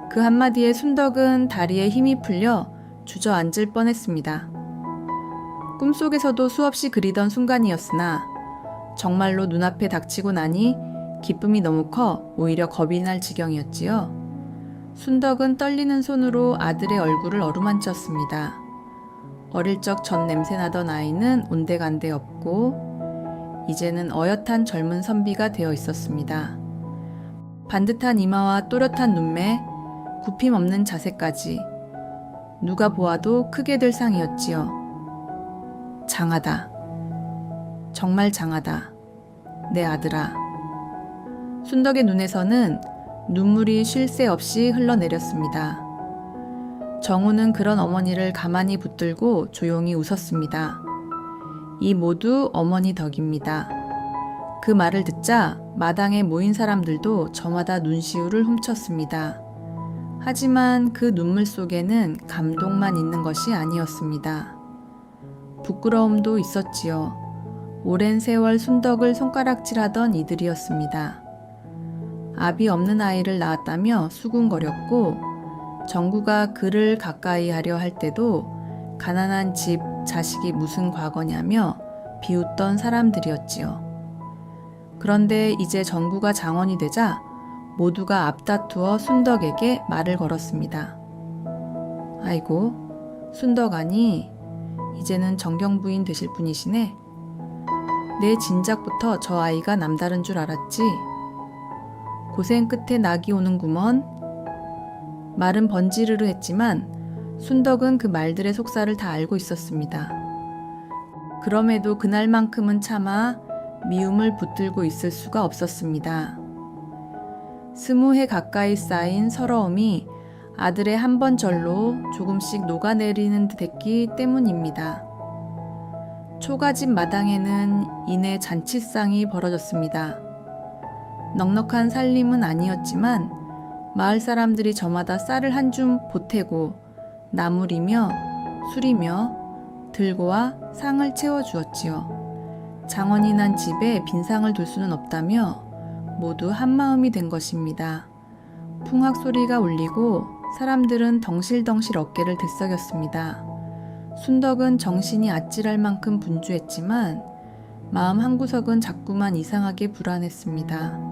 [SPEAKER 3] 그 한마디에 순덕은 다리에 힘이 풀려 주저앉을 뻔했습니다. 꿈속에서도 수없이 그리던 순간이었으나 정말로 눈앞에 닥치고 나니 기쁨이 너무 커 오히려 겁이 날 지경이었지요. 순덕은 떨리는 손으로 아들의 얼굴을 어루만졌습니다. 어릴 적 전 냄새 나던 아이는 온데간데 없고 이제는 어엿한 젊은 선비가 되어 있었습니다. 반듯한 이마와 또렷한 눈매, 굽힘 없는 자세까지 누가 보아도 크게 될 상이었지요. 장하다. 정말 장하다. 내 아들아. 순덕의 눈에서는 눈물이 쉴 새 없이 흘러내렸습니다. 정우는 그런 어머니를 가만히 붙들고 조용히 웃었습니다. 이 모두 어머니 덕입니다. 그 말을 듣자 마당에 모인 사람들도 저마다 눈시울을 훔쳤습니다. 하지만 그 눈물 속에는 감동만 있는 것이 아니었습니다. 부끄러움도 있었지요. 오랜 세월 순덕을 손가락질하던 이들이었습니다. 압이 없는 아이를 낳았다며 수군거렸고 정구가 그를 가까이 하려 할 때도 가난한 집, 자식이 무슨 과거냐며 비웃던 사람들이었지요. 그런데 이제 정구가 장원이 되자 모두가 앞다투어 순덕에게 말을 걸었습니다. 아이고, 순덕아니 이제는 정경부인 되실 분이시네. 내 진작부터 저 아이가 남다른 줄 알았지. 고생 끝에 낙이 오는구먼. 말은 번지르르 했지만 순덕은 그 말들의 속살을 다 알고 있었습니다. 그럼에도 그날만큼은 차마 미움을 붙들고 있을 수가 없었습니다. 20해 가까이 쌓인 서러움이 아들의 한 번 절로 조금씩 녹아내리는 듯 했기 때문입니다. 초가집 마당에는 이내 잔치상이 벌어졌습니다. 넉넉한 살림은 아니었지만 마을 사람들이 저마다 쌀을 한 줌 보태고 나물이며 술이며 들고와 상을 채워주었지요. 장원이 난 집에 빈상을 둘 수는 없다며 모두 한마음이 된 것입니다. 풍악 소리가 울리고 사람들은 덩실덩실 어깨를 들썩였습니다. 순덕은 정신이 아찔할 만큼 분주했지만 마음 한구석은 자꾸만 이상하게 불안했습니다.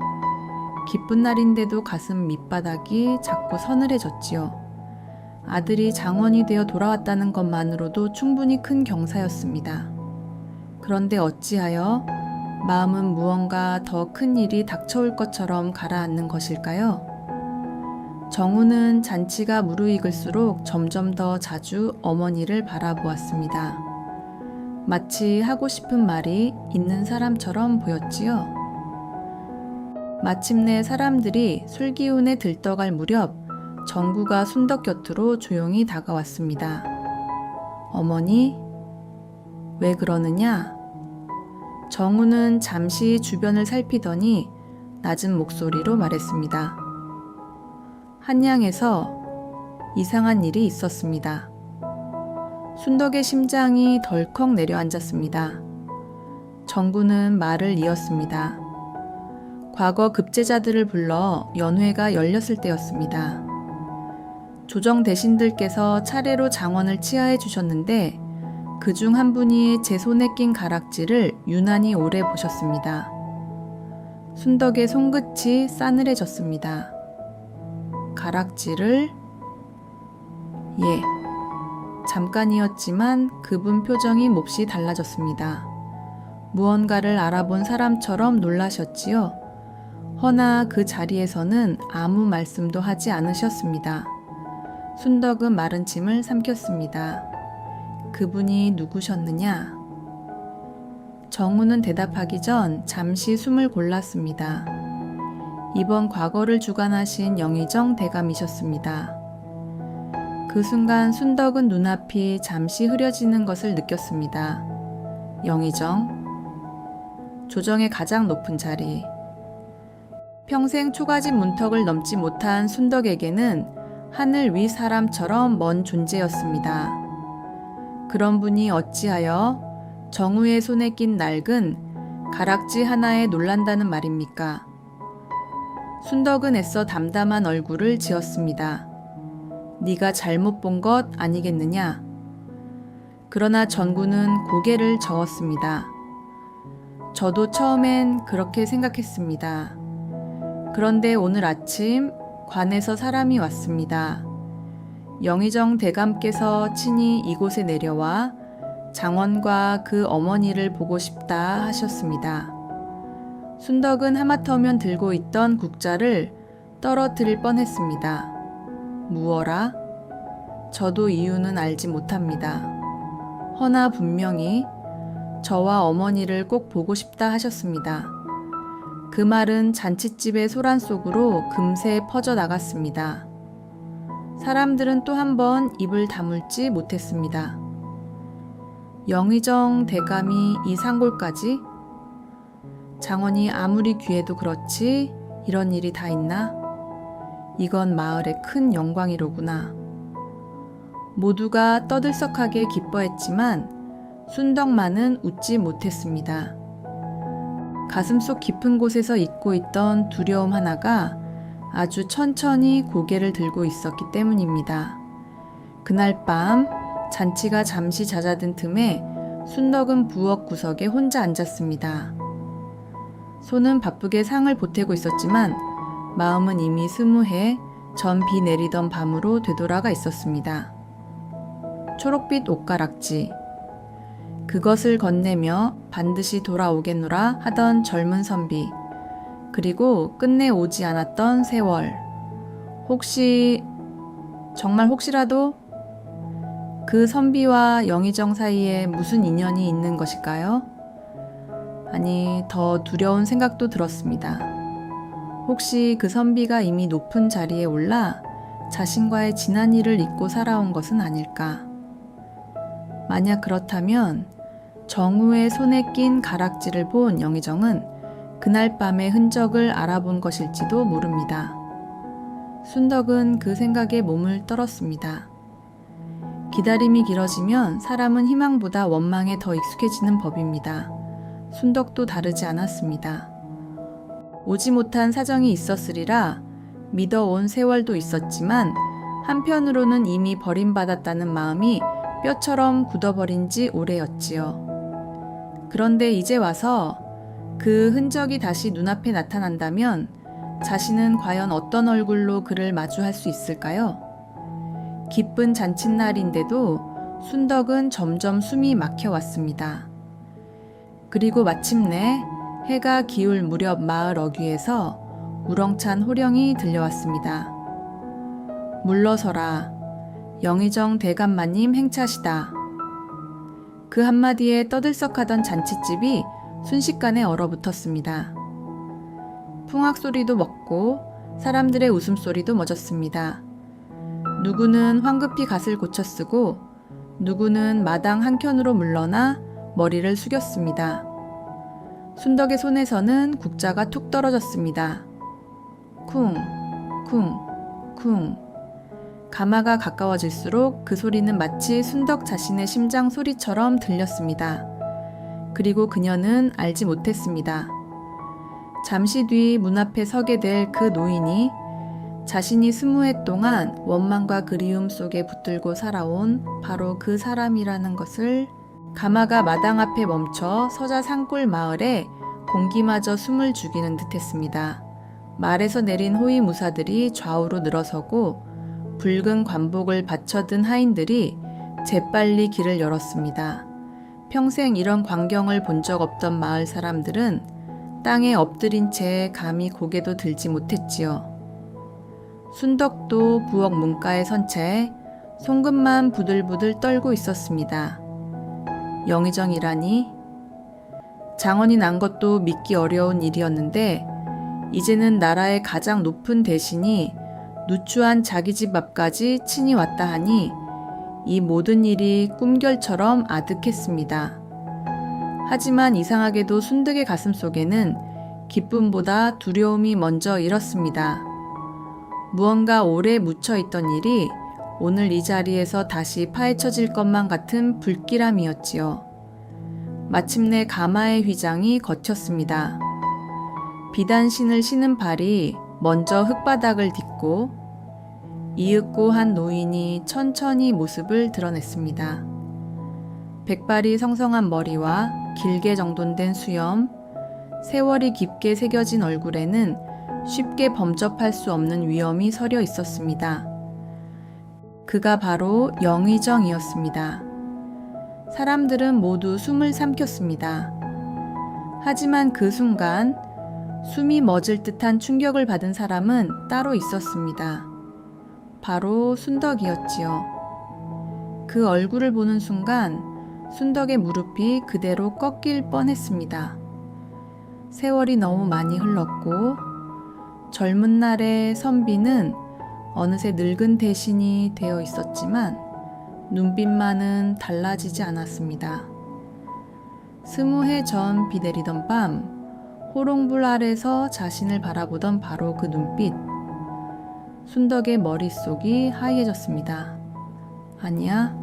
[SPEAKER 3] 기쁜 날인데도 가슴 밑바닥이 자꾸 서늘해졌지요. 아들이 장원이 되어 돌아왔다는 것만으로도 충분히 큰 경사였습니다. 그런데 어찌하여 마음은 무언가 더 큰 일이 닥쳐올 것처럼 가라앉는 것일까요? 정우는 잔치가 무르익을수록 점점 더 자주 어머니를 바라보았습니다. 마치 하고 싶은 말이 있는 사람처럼 보였지요. 마침내 사람들이 술기운에 들떠갈 무렵 정구가 순덕 곁으로 조용히 다가왔습니다. 어머니, 왜 그러느냐? 정우는 잠시 주변을 살피더니 낮은 목소리로 말했습니다. 한양에서 이상한 일이 있었습니다. 순덕의 심장이 덜컥 내려앉았습니다. 정구는 말을 이었습니다. 과거 급제자들을 불러 연회가 열렸을 때였습니다. 조정 대신들께서 차례로 장원을 치하해 주셨는데 그중 한 분이 제 손에 낀 가락지를 유난히 오래 보셨습니다. 순덕의 손끝이 싸늘해졌습니다. 가락지를? 예. 잠깐이었지만 그분 표정이 몹시 달라졌습니다. 무언가를 알아본 사람처럼 놀라셨지요. 허나 그 자리에서는 아무 말씀도 하지 않으셨습니다. 순덕은 마른 침을 삼켰습니다. 그분이 누구셨느냐? 정우는 대답하기 전 잠시 숨을 골랐습니다. 이번 과거를 주관하신 영의정 대감이셨습니다. 그 순간 순덕은 눈앞이 잠시 흐려지는 것을 느꼈습니다. 영의정, 조정의 가장 높은 자리. 평생 초가집 문턱을 넘지 못한 순덕에게는 하늘 위 사람처럼 먼 존재였습니다. 그런 분이 어찌하여 정우의 손에 낀 낡은 가락지 하나에 놀란다는 말입니까? 순덕은 애써 담담한 얼굴을 지었습니다. 네가 잘못 본 것 아니겠느냐? 그러나 전구는 고개를 저었습니다. 저도 처음엔 그렇게 생각했습니다. 그런데 오늘 아침 관에서 사람이 왔습니다. 영의정 대감께서 친히 이곳에 내려와 장원과 그 어머니를 보고 싶다 하셨습니다. 순덕은 하마터면 들고 있던 국자를 떨어뜨릴 뻔했습니다. 무어라? 저도 이유는 알지 못합니다. 허나 분명히 저와 어머니를 꼭 보고 싶다 하셨습니다. 그 말은 잔칫집의 소란 속으로 금세 퍼져나갔습니다. 사람들은 또 한 번 입을 다물지 못했습니다. 영의정 대감이 이 상골까지? 장원이 아무리 귀해도 그렇지 이런 일이 다 있나? 이건 마을의 큰 영광이로구나. 모두가 떠들썩하게 기뻐했지만 순덕만은 웃지 못했습니다. 가슴속 깊은 곳에서 잊고 있던 두려움 하나가 아주 천천히 고개를 들고 있었기 때문입니다. 그날 밤 잔치가 잠시 잦아든 틈에 순덕은 부엌 구석에 혼자 앉았습니다. 손은 바쁘게 상을 보태고 있었지만 마음은 이미 스무해 전 비 내리던 밤으로 되돌아가 있었습니다. 초록빛 옷가락지, 그것을 건네며 반드시 돌아오겠노라 하던 젊은 선비, 그리고 끝내 오지 않았던 세월. 정말 혹시라도 그 선비와 영의정 사이에 무슨 인연이 있는 것일까요? 아니, 더 두려운 생각도 들었습니다. 혹시 그 선비가 이미 높은 자리에 올라 자신과의 지난 일을 잊고 살아온 것은 아닐까? 만약 그렇다면 정우의 손에 낀 가락지를 본 영의정은 그날 밤의 흔적을 알아본 것일지도 모릅니다. 순덕은 그 생각에 몸을 떨었습니다. 기다림이 길어지면 사람은 희망보다 원망에 더 익숙해지는 법입니다. 순덕도 다르지 않았습니다. 오지 못한 사정이 있었으리라 믿어온 세월도 있었지만 한편으로는 이미 버림받았다는 마음이 뼈처럼 굳어버린 지 오래였지요. 그런데 이제 와서 그 흔적이 다시 눈앞에 나타난다면 자신은 과연 어떤 얼굴로 그를 마주할 수 있을까요? 기쁜 잔칫날인데도 순덕은 점점 숨이 막혀왔습니다. 그리고 마침내 해가 기울 무렵 마을 어귀에서 우렁찬 호령이 들려왔습니다. 물러서라. 영의정 대감마님 행차시다. 그 한마디에 떠들썩하던 잔칫집이 순식간에 얼어붙었습니다. 풍악 소리도 멎고 사람들의 웃음소리도 멎었습니다. 누구는 황급히 갓을 고쳐 쓰고 누구는 마당 한켠으로 물러나 머리를 숙였습니다. 순덕의 손에서는 국자가 툭 떨어졌습니다. 쿵, 쿵, 쿵. 가마가 가까워질수록 그 소리는 마치 순덕 자신의 심장 소리처럼 들렸습니다. 그리고 그녀는 알지 못했습니다. 잠시 뒤 문 앞에 서게 될 그 노인이 자신이 20해 동안 원망과 그리움 속에 붙들고 살아온 바로 그 사람이라는 것을 가마가 마당 앞에 멈춰 서자 산골 마을에 공기마저 숨을 죽이는 듯 했습니다. 말에서 내린 호위 무사들이 좌우로 늘어서고 붉은 관복을 받쳐든 하인들이 재빨리 길을 열었습니다. 평생 이런 광경을 본 적 없던 마을 사람들은 땅에 엎드린 채 감히 고개도 들지 못했지요. 순덕도 부엌 문가에 선 채 손끝만 부들부들 떨고 있었습니다. 영의정이라니? 장원이 난 것도 믿기 어려운 일이었는데 이제는 나라의 가장 높은 대신이 누추한 자기 집 앞까지 친히 왔다 하니 이 모든 일이 꿈결처럼 아득했습니다. 하지만 이상하게도 순덕의 가슴 속에는 기쁨보다 두려움이 먼저 일었습니다. 무언가 오래 묻혀있던 일이 오늘 이 자리에서 다시 파헤쳐질 것만 같은 불길함이었지요. 마침내 가마의 휘장이 걷혔습니다. 비단신을 신은 발이 먼저 흙바닥을 딛고 이윽고 한 노인이 천천히 모습을 드러냈습니다. 백발이 성성한 머리와 길게 정돈된 수염, 세월이 깊게 새겨진 얼굴에는 쉽게 범접할 수 없는 위엄이 서려 있었습니다. 그가 바로 영의정이었습니다. 사람들은 모두 숨을 삼켰습니다. 하지만 그 순간 숨이 멎을 듯한 충격을 받은 사람은 따로 있었습니다. 바로 순덕이었지요. 그 얼굴을 보는 순간 순덕의 무릎이 그대로 꺾일 뻔했습니다. 세월이 너무 많이 흘렀고 젊은 날의 선비는 어느새 늙은 대신이 되어 있었지만 눈빛만은 달라지지 않았습니다. 20해 전 비 내리던 밤 호롱불 아래서 자신을 바라보던 바로 그 눈빛. 순덕의 머릿속이 하얘졌습니다. 아니야,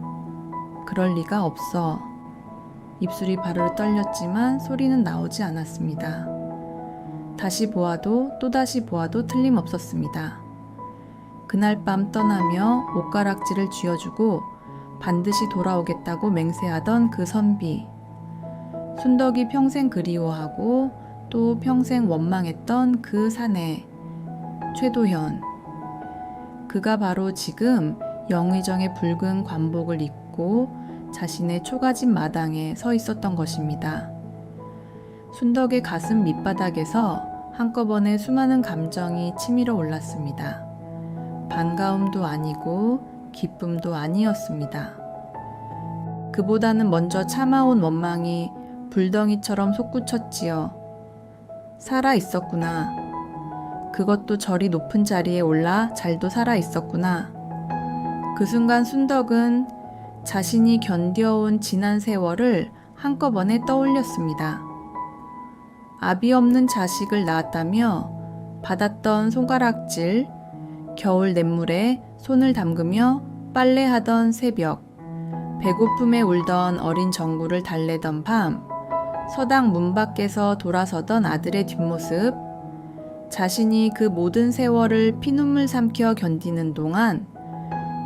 [SPEAKER 3] 그럴 리가 없어. 입술이 바르르 떨렸지만 소리는 나오지 않았습니다. 다시 보아도 또다시 보아도 틀림없었습니다. 그날 밤 떠나며 옷가락지를 쥐어주고 반드시 돌아오겠다고 맹세하던 그 선비. 순덕이 평생 그리워하고 또 평생 원망했던 그 사내, 최도현. 그가 바로 지금 영의정의 붉은 관복을 입고 자신의 초가집 마당에 서 있었던 것입니다. 순덕의 가슴 밑바닥에서 한꺼번에 수많은 감정이 치밀어 올랐습니다. 반가움도 아니고 기쁨도 아니었습니다. 그보다는 먼저 참아온 원망이 불덩이처럼 솟구쳤지요. 살아 있었구나. 그것도 저리 높은 자리에 올라 잘도 살아 있었구나. 그 순간 순덕은 자신이 견뎌온 지난 세월을 한꺼번에 떠올렸습니다. 아비 없는 자식을 낳았다며 받았던 손가락질, 겨울 냇물에 손을 담그며 빨래하던 새벽, 배고픔에 울던 어린 정구를 달래던 밤, 서당 문 밖에서 돌아서던 아들의 뒷모습, 자신이 그 모든 세월을 피눈물 삼켜 견디는 동안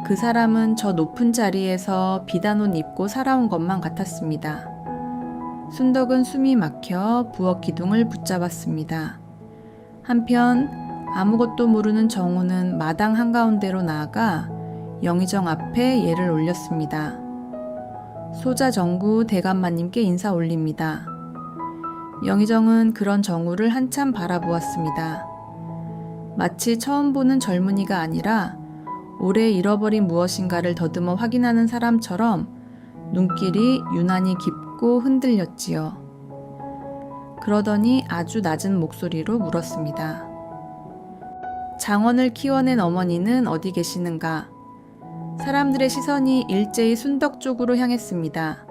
[SPEAKER 3] 그 사람은 저 높은 자리에서 비단옷 입고 살아온 것만 같았습니다. 순덕은 숨이 막혀 부엌 기둥을 붙잡았습니다. 한편 아무것도 모르는 정우는 마당 한가운데로 나아가 영의정 앞에 예를 올렸습니다. 소자 정구 대감마님께 인사 올립니다. 영의정은 그런 정우를 한참 바라보았습니다. 마치 처음 보는 젊은이가 아니라 오래 잃어버린 무엇인가를 더듬어 확인하는 사람처럼 눈길이 유난히 깊고 흔들렸지요. 그러더니 아주 낮은 목소리로 물었습니다. 장원을 키워낸 어머니는 어디 계시는가? 사람들의 시선이 일제히 순덕 쪽으로 향했습니다.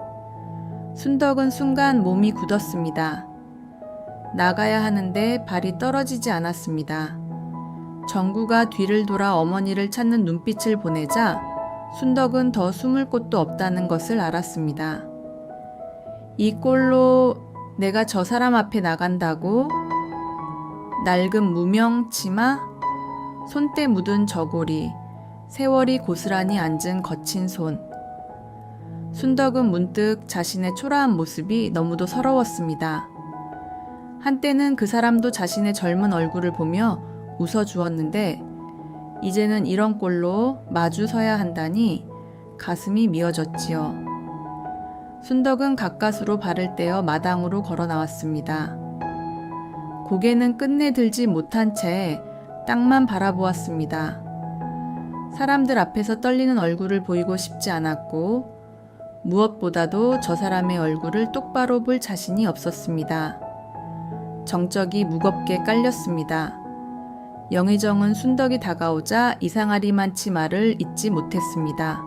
[SPEAKER 3] 순덕은 순간 몸이 굳었습니다. 나가야 하는데 발이 떨어지지 않았습니다. 정구가 뒤를 돌아 어머니를 찾는 눈빛을 보내자 순덕은 더 숨을 곳도 없다는 것을 알았습니다. 이 꼴로 내가 저 사람 앞에 나간다고? 낡은 무명 치마, 손때 묻은 저고리, 세월이 고스란히 앉은 거친 손. 순덕은 문득 자신의 초라한 모습이 너무도 서러웠습니다. 한때는 그 사람도 자신의 젊은 얼굴을 보며 웃어주었는데 이제는 이런 꼴로 마주 서야 한다니 가슴이 미어졌지요. 순덕은 가까스로 발을 떼어 마당으로 걸어 나왔습니다. 고개는 끝내 들지 못한 채 땅만 바라보았습니다. 사람들 앞에서 떨리는 얼굴을 보이고 싶지 않았고 무엇보다도 저 사람의 얼굴을 똑바로 볼 자신이 없었습니다. 정적이 무겁게 깔렸습니다. 영의정은 순덕이 다가오자 이상하리만 치마를 잊지 못했습니다.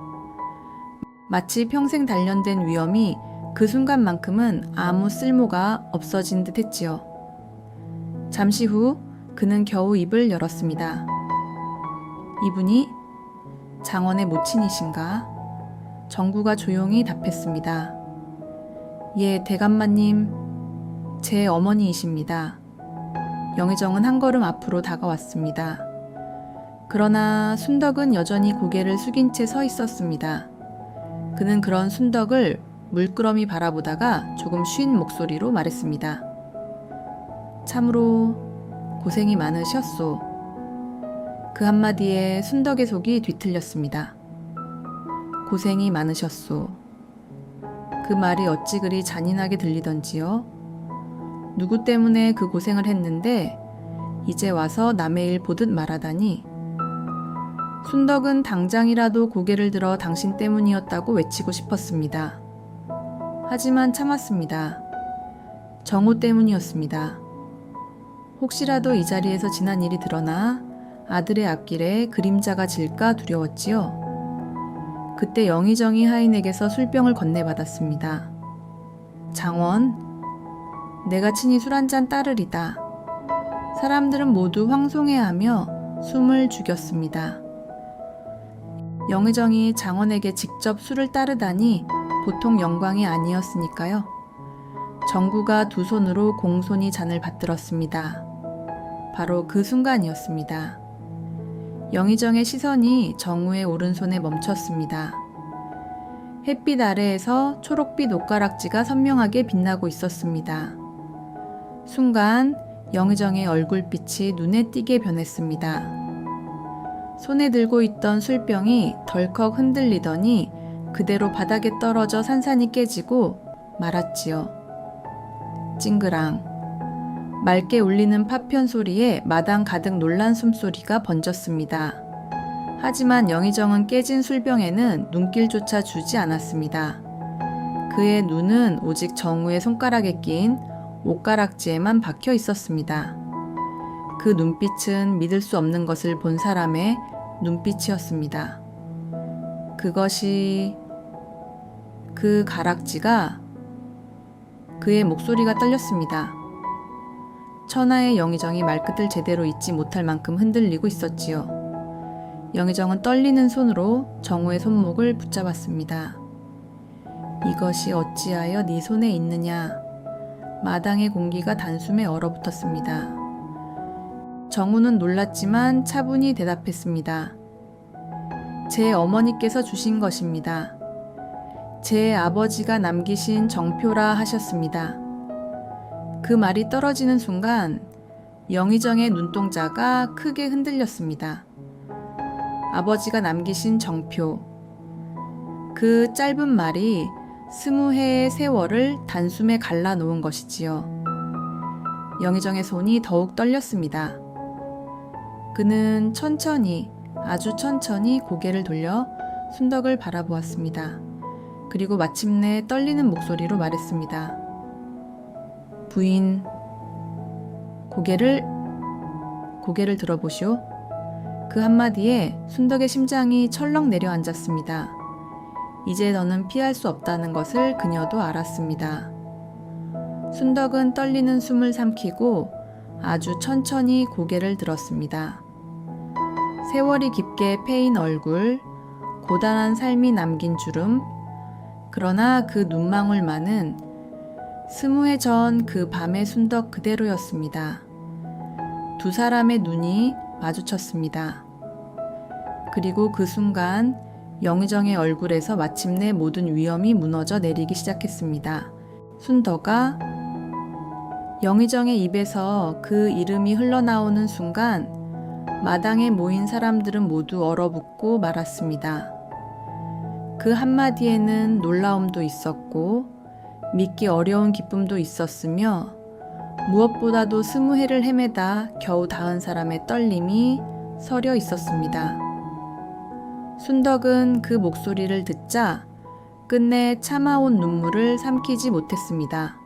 [SPEAKER 3] 마치 평생 단련된 위험이 그 순간만큼은 아무 쓸모가 없어진 듯 했지요. 잠시 후 그는 겨우 입을 열었습니다. 이분이 장원의 모친이신가? 정구가 조용히 답했습니다. 예, 대감마님, 제 어머니이십니다. 영의정은 한 걸음 앞으로 다가왔습니다. 그러나 순덕은 여전히 고개를 숙인 채 서 있었습니다. 그는 그런 순덕을 물끄러미 바라보다가 조금 쉰 목소리로 말했습니다. 참으로 고생이 많으셨소. 그 한마디에 순덕의 속이 뒤틀렸습니다. 고생이 많으셨소. 그 말이 어찌 그리 잔인하게 들리던지요. 누구 때문에 그 고생을 했는데 이제 와서 남의 일 보듯 말하다니. 순덕은 당장이라도 고개를 들어 당신 때문이었다고 외치고 싶었습니다. 하지만 참았습니다. 정호 때문이었습니다. 혹시라도 이 자리에서 지난 일이 드러나 아들의 앞길에 그림자가 질까 두려웠지요. 그때 영의정이 하인에게서 술병을 건네받았습니다. 장원, 내가 친히 술 한잔 따르리다. 사람들은 모두 황송해하며 숨을 죽였습니다. 영의정이 장원에게 직접 술을 따르다니 보통 영광이 아니었으니까요. 정구가 두 손으로 공손히 잔을 받들었습니다. 바로 그 순간이었습니다. 영의정의 시선이 정우의 오른손에 멈췄습니다. 햇빛 아래에서 초록빛 옷가락지가 선명하게 빛나고 있었습니다. 순간 영의정의 얼굴빛이 눈에 띄게 변했습니다. 손에 들고 있던 술병이 덜컥 흔들리더니 그대로 바닥에 떨어져 산산이 깨지고 말았지요. 찡그랑. 맑게 울리는 파편 소리에 마당 가득 놀란 숨소리가 번졌습니다. 하지만 영의정은 깨진 술병에는 눈길조차 주지 않았습니다. 그의 눈은 오직 정우의 손가락에 낀 옷가락지에만 박혀 있었습니다. 그 눈빛은 믿을 수 없는 것을 본 사람의 눈빛이었습니다. 그것이 그 가락지가 그의 목소리가 떨렸습니다. 천하의 영의정이 말끝을 제대로 잇지 못할 만큼 흔들리고 있었지요. 영의정은 떨리는 손으로 정우의 손목을 붙잡았습니다. 이것이 어찌하여 네 손에 있느냐. 마당의 공기가 단숨에 얼어붙었습니다. 정우는 놀랐지만 차분히 대답했습니다. 제 어머니께서 주신 것입니다. 제 아버지가 남기신 정표라 하셨습니다. 그 말이 떨어지는 순간 영의정의 눈동자가 크게 흔들렸습니다. 아버지가 남기신 정표. 그 짧은 말이 20해의 세월을 단숨에 갈라놓은 것이지요. 영의정의 손이 더욱 떨렸습니다. 그는 천천히, 아주 천천히 고개를 돌려 순덕을 바라보았습니다. 그리고 마침내 떨리는 목소리로 말했습니다. 부인, 고개를 들어보시오. 그 한마디에 순덕의 심장이 철렁 내려앉았습니다. 이제 너는 피할 수 없다는 것을 그녀도 알았습니다. 순덕은 떨리는 숨을 삼키고 아주 천천히 고개를 들었습니다. 세월이 깊게 패인 얼굴, 고단한 삶이 남긴 주름, 그러나 그 눈망울만은 20해 전 그 밤의 순덕 그대로였습니다. 두 사람의 눈이 마주쳤습니다. 그리고 그 순간 영의정의 얼굴에서 마침내 모든 위험이 무너져 내리기 시작했습니다. 순덕아, 영의정의 입에서 그 이름이 흘러나오는 순간 마당에 모인 사람들은 모두 얼어붙고 말았습니다. 그 한마디에는 놀라움도 있었고 믿기 어려운 기쁨도 있었으며 무엇보다도 20해를 헤매다 겨우 닿은 사람의 떨림이 서려 있었습니다. 순덕은 그 목소리를 듣자 끝내 참아온 눈물을 삼키지 못했습니다.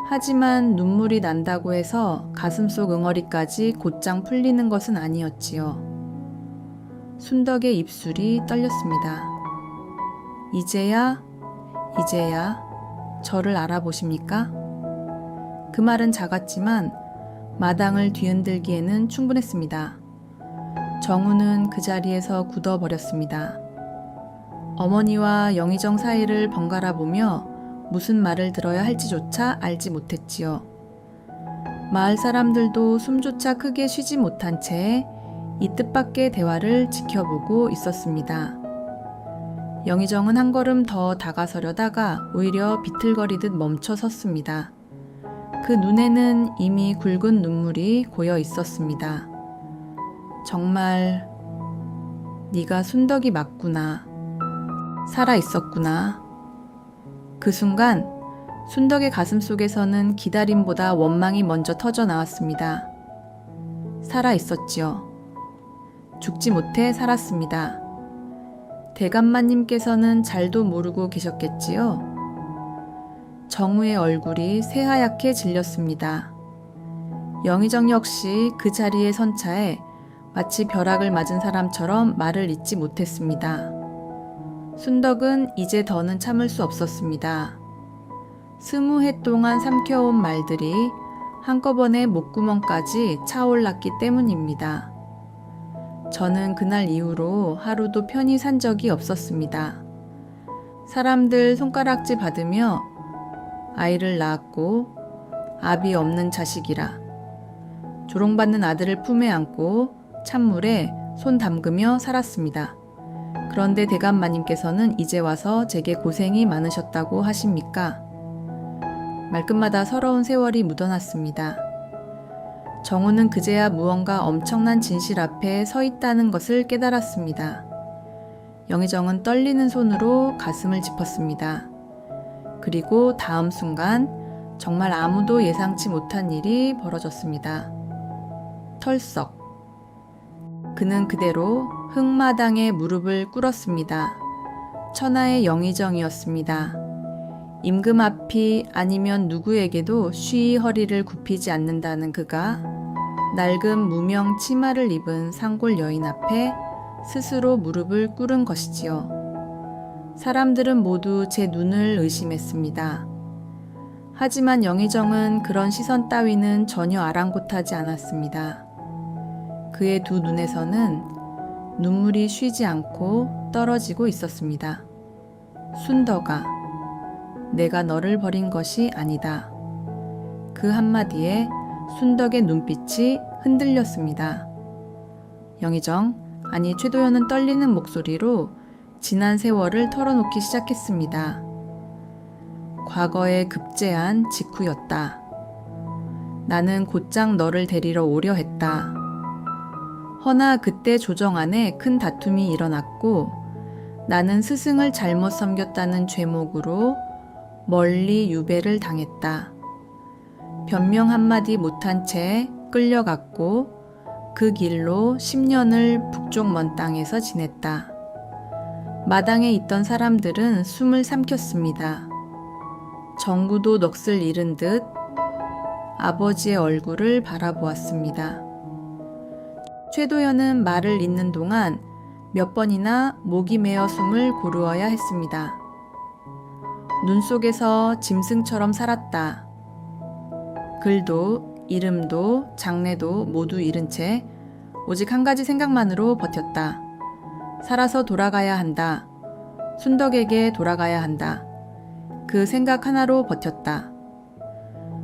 [SPEAKER 3] 하지만 눈물이 난다고 해서 가슴속 응어리까지 곧장 풀리는 것은 아니었지요. 순덕의 입술이 떨렸습니다. 이제야 저를 알아보십니까? 그 말은 작았지만 마당을 뒤흔들기에는 충분했습니다. 정우는 그 자리에서 굳어버렸습니다. 어머니와 영의정 사이를 번갈아 보며 무슨 말을 들어야 할지조차 알지 못했지요. 마을 사람들도 숨조차 크게 쉬지 못한 채 이 뜻밖의 대화를 지켜보고 있었습니다. 영의정은 한 걸음 더 다가서려다가 오히려 비틀거리듯 멈춰 섰습니다. 그 눈에는 이미 굵은 눈물이 고여 있었습니다. 정말 네가 순덕이 맞구나. 살아 있었구나. 그 순간 순덕의 가슴 속에서는 기다림보다 원망이 먼저 터져 나왔습니다. 살아 있었지요. 죽지 못해 살았습니다. 대감마님께서는 잘도 모르고 계셨겠지요. 정우의 얼굴이 새하얗게 질렸습니다. 영의정 역시 그 자리에 선 차에 마치 벼락을 맞은 사람처럼 말을 잇지 못했습니다. 순덕은 이제 더는 참을 수 없었습니다. 20해 동안 삼켜온 말들이 한꺼번에 목구멍까지 차올랐기 때문입니다. 저는 그날 이후로 하루도 편히 산 적이 없었습니다. 사람들 손가락질 받으며 아이를 낳았고 아비 없는 자식이라 조롱받는 아들을 품에 안고 찬물에 손 담그며 살았습니다. 그런데 대감마님께서는 이제 와서 제게 고생이 많으셨다고 하십니까? 말끝마다 서러운 세월이 묻어났습니다. 정우는 그제야 무언가 엄청난 진실 앞에 서 있다는 것을 깨달았습니다. 영의정은 떨리는 손으로 가슴을 짚었습니다. 그리고 다음 순간 정말 아무도 예상치 못한 일이 벌어졌습니다. 털썩. 그는 그대로 흙마당에 무릎을 꿇었습니다. 천하의 영의정이었습니다. 임금 앞이 아니면 누구에게도 쉬이 허리를 굽히지 않는다는 그가 낡은 무명 치마를 입은 상골 여인 앞에 스스로 무릎을 꿇은 것이지요. 사람들은 모두 제 눈을 의심했습니다. 하지만 영의정은 그런 시선 따위는 전혀 아랑곳하지 않았습니다. 그의 두 눈에서는 눈물이 쉬지 않고 떨어지고 있었습니다. 순덕아, 내가 너를 버린 것이 아니다. 그 한마디에 순덕의 눈빛이 흔들렸습니다. 영의정, 아니 최도연은 떨리는 목소리로 지난 세월을 털어놓기 시작했습니다. 과거의 급제한 직후였다. 나는 곧장 너를 데리러 오려 했다. 허나 그때 조정 안에 큰 다툼이 일어났고 나는 스승을 잘못 섬겼다는 죄목으로 멀리 유배를 당했다. 변명 한마디 못한 채 끌려갔고 그 길로 10년을 북쪽 먼 땅에서 지냈다. 마당에 있던 사람들은 숨을 삼켰습니다. 정구도 넋을 잃은 듯 아버지의 얼굴을 바라보았습니다. 최도연은 말을 잇는 동안 몇 번이나 목이 메어 숨을 고르어야 했습니다. 눈 속에서 짐승처럼 살았다. 글도 이름도 장래도 모두 잃은 채 오직 한 가지 생각만으로 버텼다. 살아서 돌아가야 한다. 순덕에게 돌아가야 한다. 그 생각 하나로 버텼다.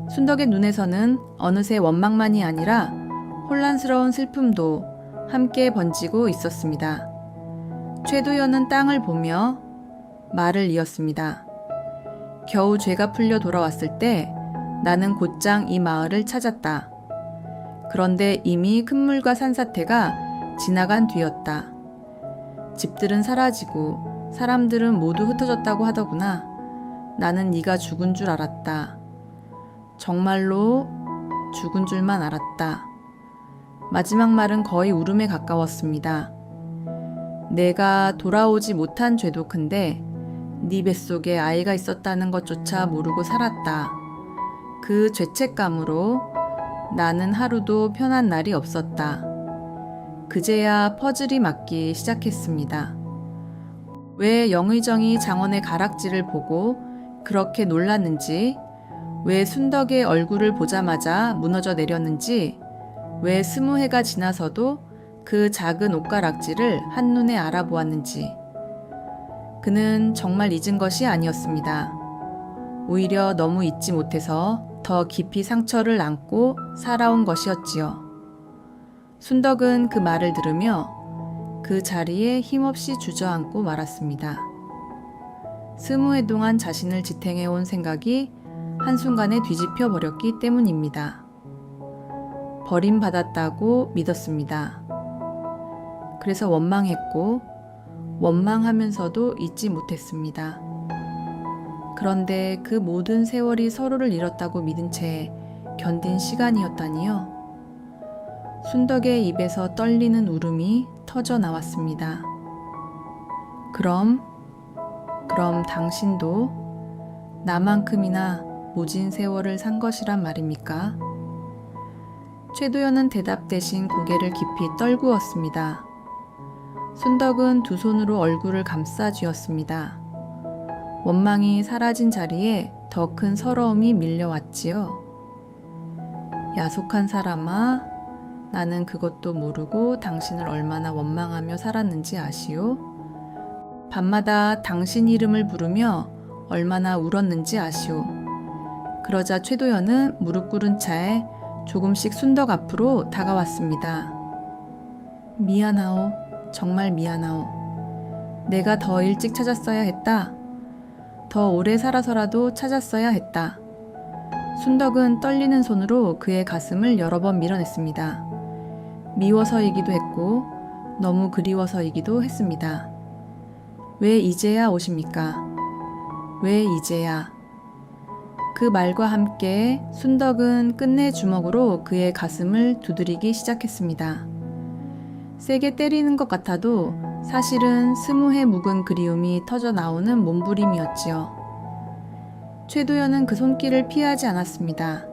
[SPEAKER 3] 순덕의 눈에서는 어느새 원망만이 아니라 혼란스러운 슬픔도 함께 번지고 있었습니다. 최도연은 땅을 보며 말을 이었습니다. 겨우 죄가 풀려 돌아왔을 때 나는 곧장 이 마을을 찾았다. 그런데 이미 큰 물과 산사태가 지나간 뒤였다. 집들은 사라지고 사람들은 모두 흩어졌다고 하더구나. 나는 네가 죽은 줄 알았다. 정말로 죽은 줄만 알았다. 마지막 말은 거의 울음에 가까웠습니다. 내가 돌아오지 못한 죄도 큰데 네 뱃속에 아이가 있었다는 것조차 모르고 살았다. 그 죄책감으로 나는 하루도 편한 날이 없었다. 그제야 퍼즐이 맞기 시작했습니다. 왜 영의정이 장원의 가락지를 보고 그렇게 놀랐는지, 왜 순덕의 얼굴을 보자마자 무너져 내렸는지, 왜 20해가 지나서도 그 작은 옷가락지를 한눈에 알아보았는지. 그는 정말 잊은 것이 아니었습니다. 오히려 너무 잊지 못해서 더 깊이 상처를 안고 살아온 것이었지요. 순덕은 그 말을 들으며 그 자리에 힘없이 주저앉고 말았습니다. 20해 동안 자신을 지탱해온 생각이 한순간에 뒤집혀 버렸기 때문입니다. 버림받았다고 믿었습니다. 그래서 원망했고 원망하면서도 잊지 못했습니다. 그런데 그 모든 세월이 서로를 잃었다고 믿은 채 견딘 시간이었다니요. 순덕의 입에서 떨리는 울음이 터져 나왔습니다. 그럼 당신도 나만큼이나 모진 세월을 산 것이란 말입니까? 최도연은 대답 대신 고개를 깊이 떨구었습니다. 순덕은 두 손으로 얼굴을 감싸 쥐었습니다. 원망이 사라진 자리에 더 큰 서러움이 밀려왔지요. 야속한 사람아, 나는 그것도 모르고 당신을 얼마나 원망하며 살았는지 아시오? 밤마다 당신 이름을 부르며 얼마나 울었는지 아시오? 그러자 최도연은 무릎 꿇은 차에 조금씩 순덕 앞으로 다가왔습니다. 미안하오. 정말 미안하오. 내가 더 일찍 찾았어야 했다. 더 오래 살아서라도 찾았어야 했다. 순덕은 떨리는 손으로 그의 가슴을 여러 번 밀어냈습니다. 미워서이기도 했고 너무 그리워서이기도 했습니다. 왜 이제야 오십니까? 왜 이제야? 그 말과 함께 순덕은 끝내 주먹으로 그의 가슴을 두드리기 시작했습니다. 세게 때리는 것 같아도 사실은 20해 묵은 그리움이 터져 나오는 몸부림이었지요. 최도연은 그 손길을 피하지 않았습니다.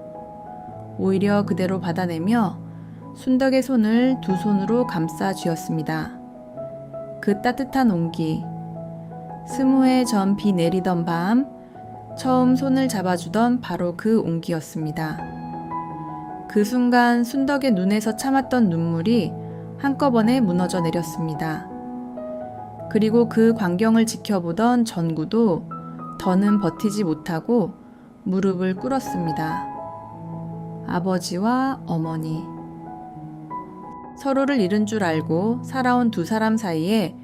[SPEAKER 3] 오히려 그대로 받아내며 순덕의 손을 두 손으로 감싸 쥐었습니다. 그 따뜻한 온기, 20해 전 비 내리던 밤 처음 손을 잡아주던 바로 그 온기였습니다. 그 순간 순덕의 눈에서 참았던 눈물이 한꺼번에 무너져 내렸습니다. 그리고 그 광경을 지켜보던 전구도 더는 버티지 못하고 무릎을 꿇었습니다. 아버지와 어머니. 서로를 잃은 줄 알고 살아온 두 사람 사이에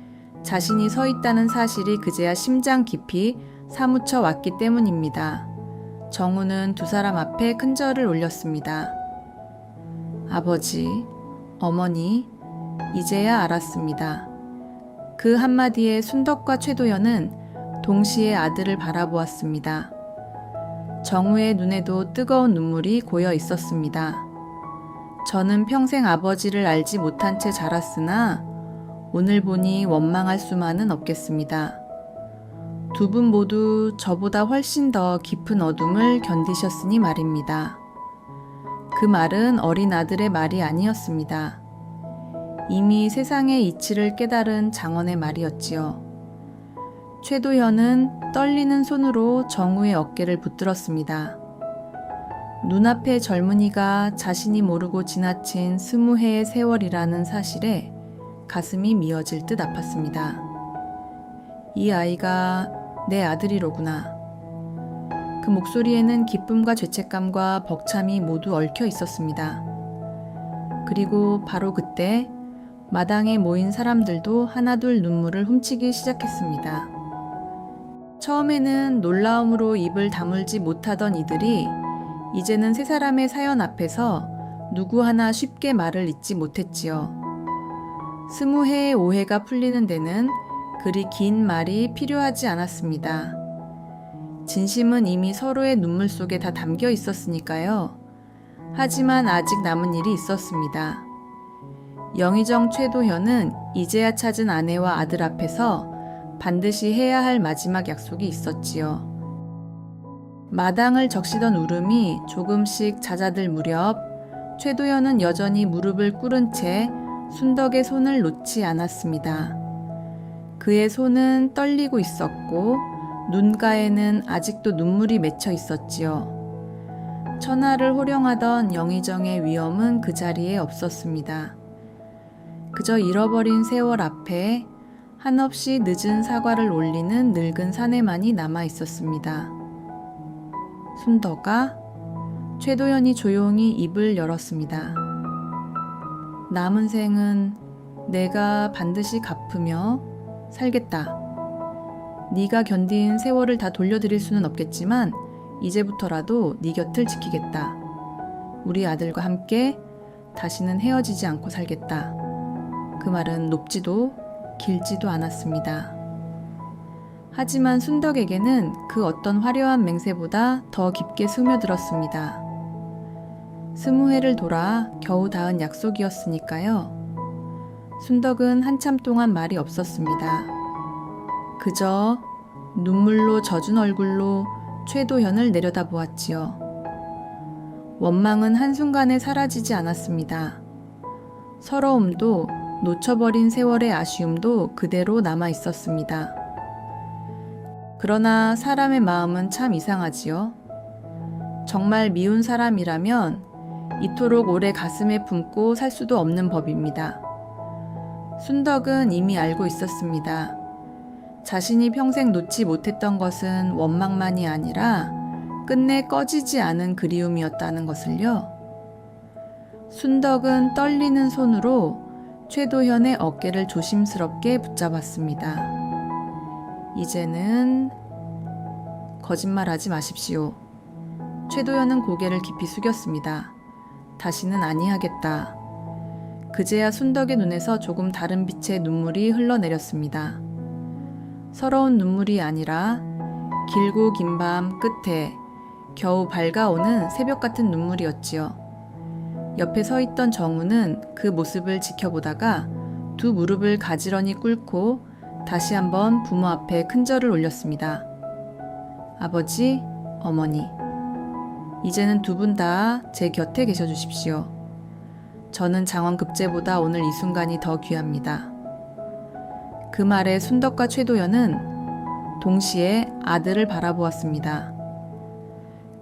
[SPEAKER 3] 자신이 서 있다는 사실이 그제야 심장 깊이 사무쳐 왔기 때문입니다. 정우는 두 사람 앞에 큰 절을 올렸습니다. 아버지, 어머니, 이제야 알았습니다. 그 한마디에 순덕과 최도연은 동시에 아들을 바라보았습니다. 정우의 눈에도 뜨거운 눈물이 고여 있었습니다. 저는 평생 아버지를 알지 못한 채 자랐으나 오늘 보니 원망할 수만은 없겠습니다. 두 분 모두 저보다 훨씬 더 깊은 어둠을 견디셨으니 말입니다. 그 말은 어린 아들의 말이 아니었습니다. 이미 세상의 이치를 깨달은 장원의 말이었지요. 최도현은 떨리는 손으로 정우의 어깨를 붙들었습니다. 눈앞의 젊은이가 자신이 모르고 지나친 20해의 세월이라는 사실에 가슴이 미어질 듯 아팠습니다. 이 아이가 내 아들이로구나. 그 목소리에는 기쁨과 죄책감과 벅참이 모두 얽혀 있었습니다. 그리고 바로 그때 마당에 모인 사람들도 하나둘 눈물을 훔치기 시작했습니다. 처음에는 놀라움으로 입을 다물지 못하던 이들이 이제는 세 사람의 사연 앞에서 누구 하나 쉽게 말을 잇지 못했지요. 20해의 오해가 풀리는 데는 그리 긴 말이 필요하지 않았습니다. 진심은 이미 서로의 눈물 속에 다 담겨 있었으니까요. 하지만 아직 남은 일이 있었습니다. 영의정 최도현은 이제야 찾은 아내와 아들 앞에서 반드시 해야 할 마지막 약속이 있었지요. 마당을 적시던 울음이 조금씩 잦아들 무렵 최도현은 여전히 무릎을 꿇은 채 순덕의 손을 놓지 않았습니다. 그의 손은 떨리고 있었고 눈가에는 아직도 눈물이 맺혀 있었지요. 천하를 호령하던 영의정의 위엄은 그 자리에 없었습니다. 그저 잃어버린 세월 앞에 한없이 늦은 사과를 올리는 늙은 사내만이 남아 있었습니다. 순덕아, 최도현이 조용히 입을 열었습니다. 남은 생은 내가 반드시 갚으며 살겠다. 네가 견딘 세월을 다 돌려드릴 수는 없겠지만 이제부터라도 네 곁을 지키겠다. 우리 아들과 함께 다시는 헤어지지 않고 살겠다. 그 말은 높지도 길지도 않았습니다. 하지만 순덕에게는 그 어떤 화려한 맹세보다 더 깊게 스며들었습니다. 20회를 돌아 겨우 닿은 약속이었으니까요. 순덕은 한참 동안 말이 없었습니다. 그저 눈물로 젖은 얼굴로 최도현을 내려다보았지요. 원망은 한순간에 사라지지 않았습니다. 서러움도 놓쳐버린 세월의 아쉬움도 그대로 남아 있었습니다. 그러나 사람의 마음은 참 이상하지요. 정말 미운 사람이라면 이토록 오래 가슴에 품고 살 수도 없는 법입니다. 순덕은 이미 알고 있었습니다. 자신이 평생 놓지 못했던 것은 원망만이 아니라 끝내 꺼지지 않은 그리움이었다는 것을요. 순덕은 떨리는 손으로 최도현의 어깨를 조심스럽게 붙잡았습니다. 이제는 거짓말하지 마십시오. 최도현은 고개를 깊이 숙였습니다. 다시는 아니하겠다. 그제야 순덕의 눈에서 조금 다른 빛의 눈물이 흘러내렸습니다. 서러운 눈물이 아니라 길고 긴 밤 끝에 겨우 밝아오는 새벽 같은 눈물이었지요. 옆에 서 있던 정우는 그 모습을 지켜보다가 두 무릎을 가지런히 꿇고 다시 한번 부모 앞에 큰절을 올렸습니다. 아버지, 어머니, 이제는 두 분 다 제 곁에 계셔 주십시오. 저는 장원급제보다 오늘 이 순간이 더 귀합니다. 그 말에 순덕과 최도현은 동시에 아들을 바라보았습니다.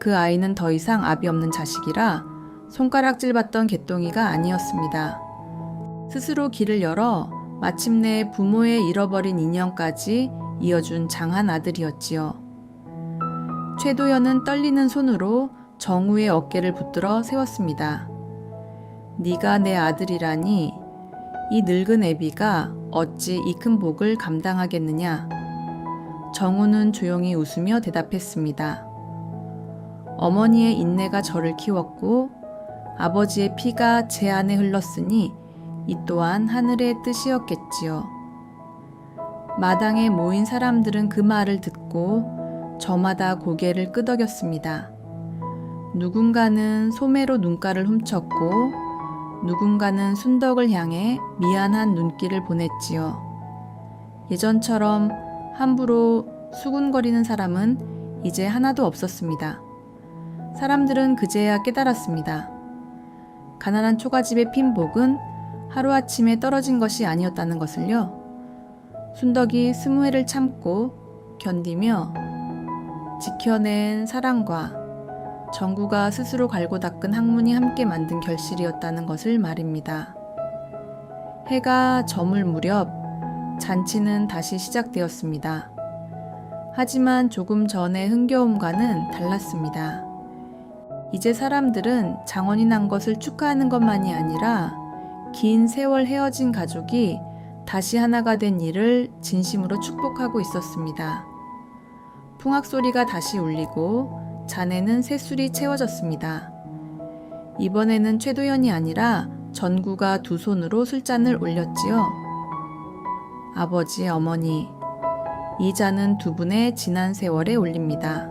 [SPEAKER 3] 그 아이는 더 이상 압이 없는 자식이라 손가락질 받던 개똥이가 아니었습니다. 스스로 길을 열어 마침내 부모의 잃어버린 인연까지 이어준 장한 아들이었지요. 최도현은 떨리는 손으로 정우의 어깨를 붙들어 세웠습니다. 네가 내 아들이라니 이 늙은 애비가 어찌 이 큰 복을 감당하겠느냐. 정우는 조용히 웃으며 대답했습니다. 어머니의 인내가 저를 키웠고 아버지의 피가 제 안에 흘렀으니 이 또한 하늘의 뜻이었겠지요. 마당에 모인 사람들은 그 말을 듣고 저마다 고개를 끄덕였습니다. 누군가는 소매로 눈가를 훔쳤고 누군가는 순덕을 향해 미안한 눈길을 보냈지요. 예전처럼 함부로 수군거리는 사람은 이제 하나도 없었습니다. 사람들은 그제야 깨달았습니다. 가난한 초가집의 핀 복은 하루아침에 떨어진 것이 아니었다는 것을요. 순덕이 20회를 참고 견디며 지켜낸 사랑과 정구가 스스로 갈고 닦은 학문이 함께 만든 결실이었다는 것을 말입니다. 해가 저물 무렵 잔치는 다시 시작되었습니다. 하지만 조금 전의 흥겨움과는 달랐습니다. 이제 사람들은 장원이 난 것을 축하하는 것만이 아니라 긴 세월 헤어진 가족이 다시 하나가 된 일을 진심으로 축복하고 있었습니다. 풍악 소리가 다시 울리고 잔에는 새술이 채워졌습니다. 이번에는 최도연이 아니라 전구가 두 손으로 술잔을 올렸지요. 아버지, 어머니, 이 잔은 두 분의 지난 세월에 올립니다.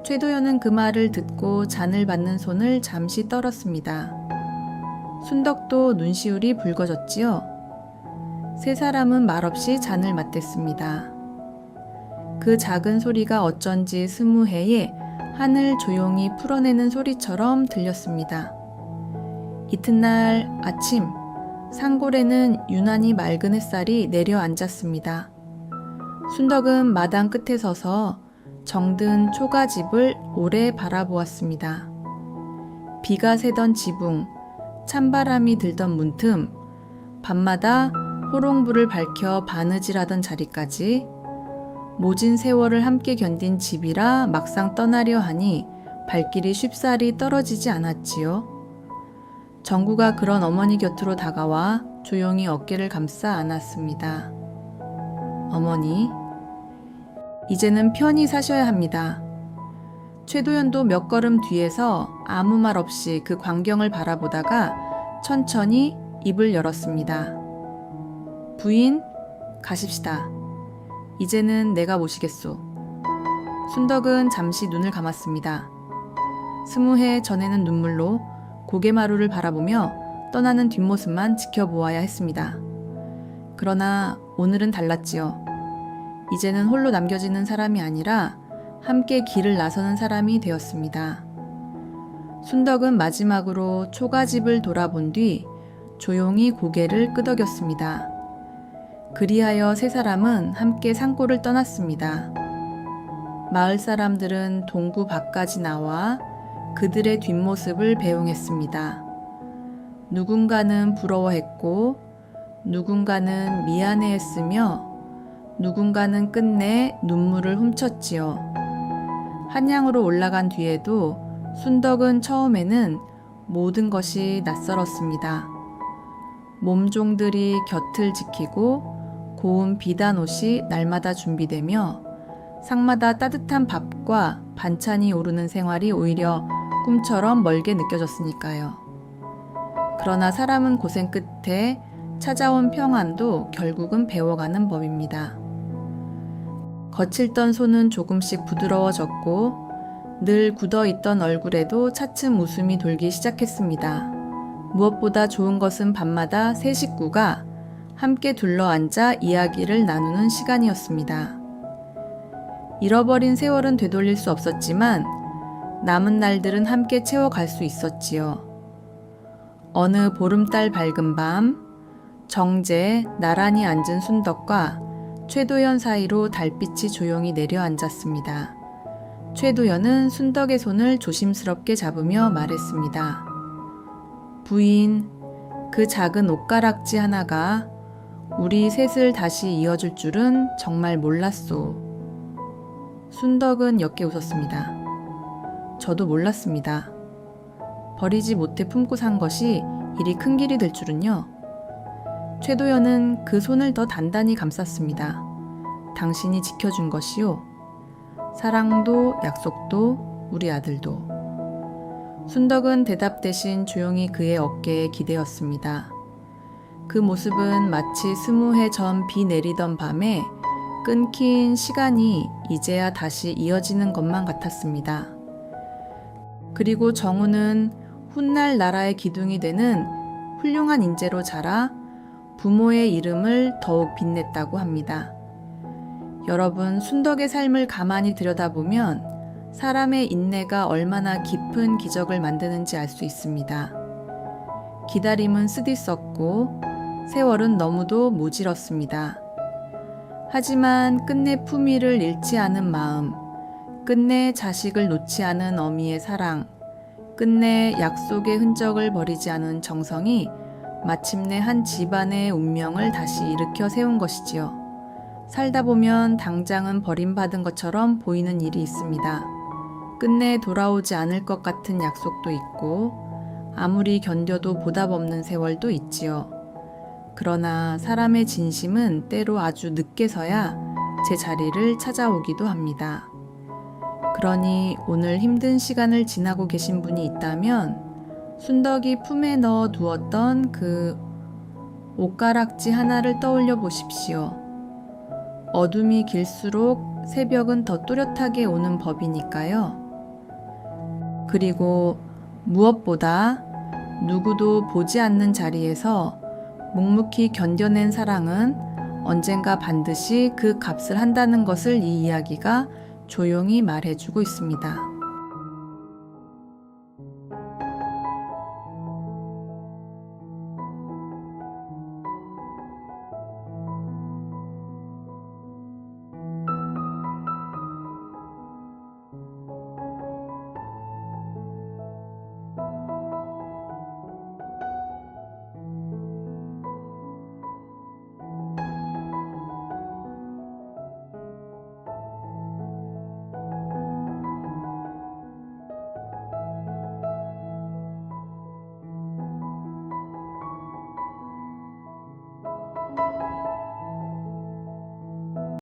[SPEAKER 3] 최도연은 그 말을 듣고 잔을 받는 손을 잠시 떨었습니다. 순덕도 눈시울이 붉어졌지요. 세 사람은 말없이 잔을 맞댔습니다. 그 작은 소리가 어쩐지 스무해에 하늘 조용히 풀어내는 소리처럼 들렸습니다. 이튿날 아침, 산골에는 유난히 맑은 햇살이 내려앉았습니다. 순덕은 마당 끝에 서서 정든 초가집을 오래 바라보았습니다. 비가 새던 지붕, 찬바람이 들던 문틈, 밤마다 호롱불을 밝혀 바느질하던 자리까지 모진 세월을 함께 견딘 집이라 막상 떠나려 하니 발길이 쉽사리 떨어지지 않았지요. 정구가 그런 어머니 곁으로 다가와 조용히 어깨를 감싸 안았습니다. 어머니, 이제는 편히 사셔야 합니다. 최도연도 몇 걸음 뒤에서 아무 말 없이 그 광경을 바라보다가 천천히 입을 열었습니다. 부인, 가십시다. 이제는 내가 모시겠소. 순덕은 잠시 눈을 감았습니다. 스무해 전에는 눈물로 고개마루를 바라보며 떠나는 뒷모습만 지켜보아야 했습니다. 그러나 오늘은 달랐지요. 이제는 홀로 남겨지는 사람이 아니라 함께 길을 나서는 사람이 되었습니다. 순덕은 마지막으로 초가집을 돌아본 뒤 조용히 고개를 끄덕였습니다. 그리하여 세 사람은 함께 산골을 떠났습니다. 마을 사람들은 동구 밖까지 나와 그들의 뒷모습을 배웅했습니다. 누군가는 부러워했고, 누군가는 미안해했으며, 누군가는 끝내 눈물을 훔쳤지요. 한양으로 올라간 뒤에도 순덕은 처음에는 모든 것이 낯설었습니다. 몸종들이 곁을 지키고 고운 비단옷이 날마다 준비되며 상마다 따뜻한 밥과 반찬이 오르는 생활이 오히려 꿈처럼 멀게 느껴졌으니까요. 그러나 사람은 고생 끝에 찾아온 평안도 결국은 배워가는 법입니다. 거칠던 손은 조금씩 부드러워졌고 늘 굳어있던 얼굴에도 차츰 웃음이 돌기 시작했습니다. 무엇보다 좋은 것은 밤마다 세 식구가 함께 둘러앉아 이야기를 나누는 시간이었습니다. 잃어버린 세월은 되돌릴 수 없었지만 남은 날들은 함께 채워갈 수 있었지요. 어느 보름달 밝은 밤, 정제에 나란히 앉은 순덕과 최도연 사이로 달빛이 조용히 내려앉았습니다. 최도연은 순덕의 손을 조심스럽게 잡으며 말했습니다. 부인, 그 작은 옷가락지 하나가 우리 셋을 다시 이어줄 줄은 정말 몰랐소. 순덕은 옅게 웃었습니다. 저도 몰랐습니다. 버리지 못해 품고 산 것이 이리 큰 길이 될 줄은요. 최도연은 그 손을 더 단단히 감쌌습니다. 당신이 지켜준 것이요. 사랑도 약속도 우리 아들도. 순덕은 대답 대신 조용히 그의 어깨에 기대었습니다. 그 모습은 마치 20해 전 비 내리던 밤에 끊긴 시간이 이제야 다시 이어지는 것만 같았습니다. 그리고 정우는 훗날 나라의 기둥이 되는 훌륭한 인재로 자라 부모의 이름을 더욱 빛냈다고 합니다. 여러분, 순덕의 삶을 가만히 들여다보면 사람의 인내가 얼마나 깊은 기적을 만드는지 알 수 있습니다. 기다림은 쓰디썼고 세월은 너무도 모질었습니다. 하지만 끝내 품위를 잃지 않은 마음, 끝내 자식을 놓지 않은 어미의 사랑, 끝내 약속의 흔적을 버리지 않은 정성이 마침내 한 집안의 운명을 다시 일으켜 세운 것이지요. 살다 보면 당장은 버림받은 것처럼 보이는 일이 있습니다. 끝내 돌아오지 않을 것 같은 약속도 있고 아무리 견뎌도 보답 없는 세월도 있지요. 그러나 사람의 진심은 때로 아주 늦게서야 제 자리를 찾아오기도 합니다. 그러니 오늘 힘든 시간을 지나고 계신 분이 있다면 순덕이 품에 넣어 두었던 그 옷가락지 하나를 떠올려 보십시오. 어둠이 길수록 새벽은 더 뚜렷하게 오는 법이니까요. 그리고 무엇보다 누구도 보지 않는 자리에서 묵묵히 견뎌낸 사랑은 언젠가 반드시 그 값을 한다는 것을 이 이야기가 조용히 말해주고 있습니다.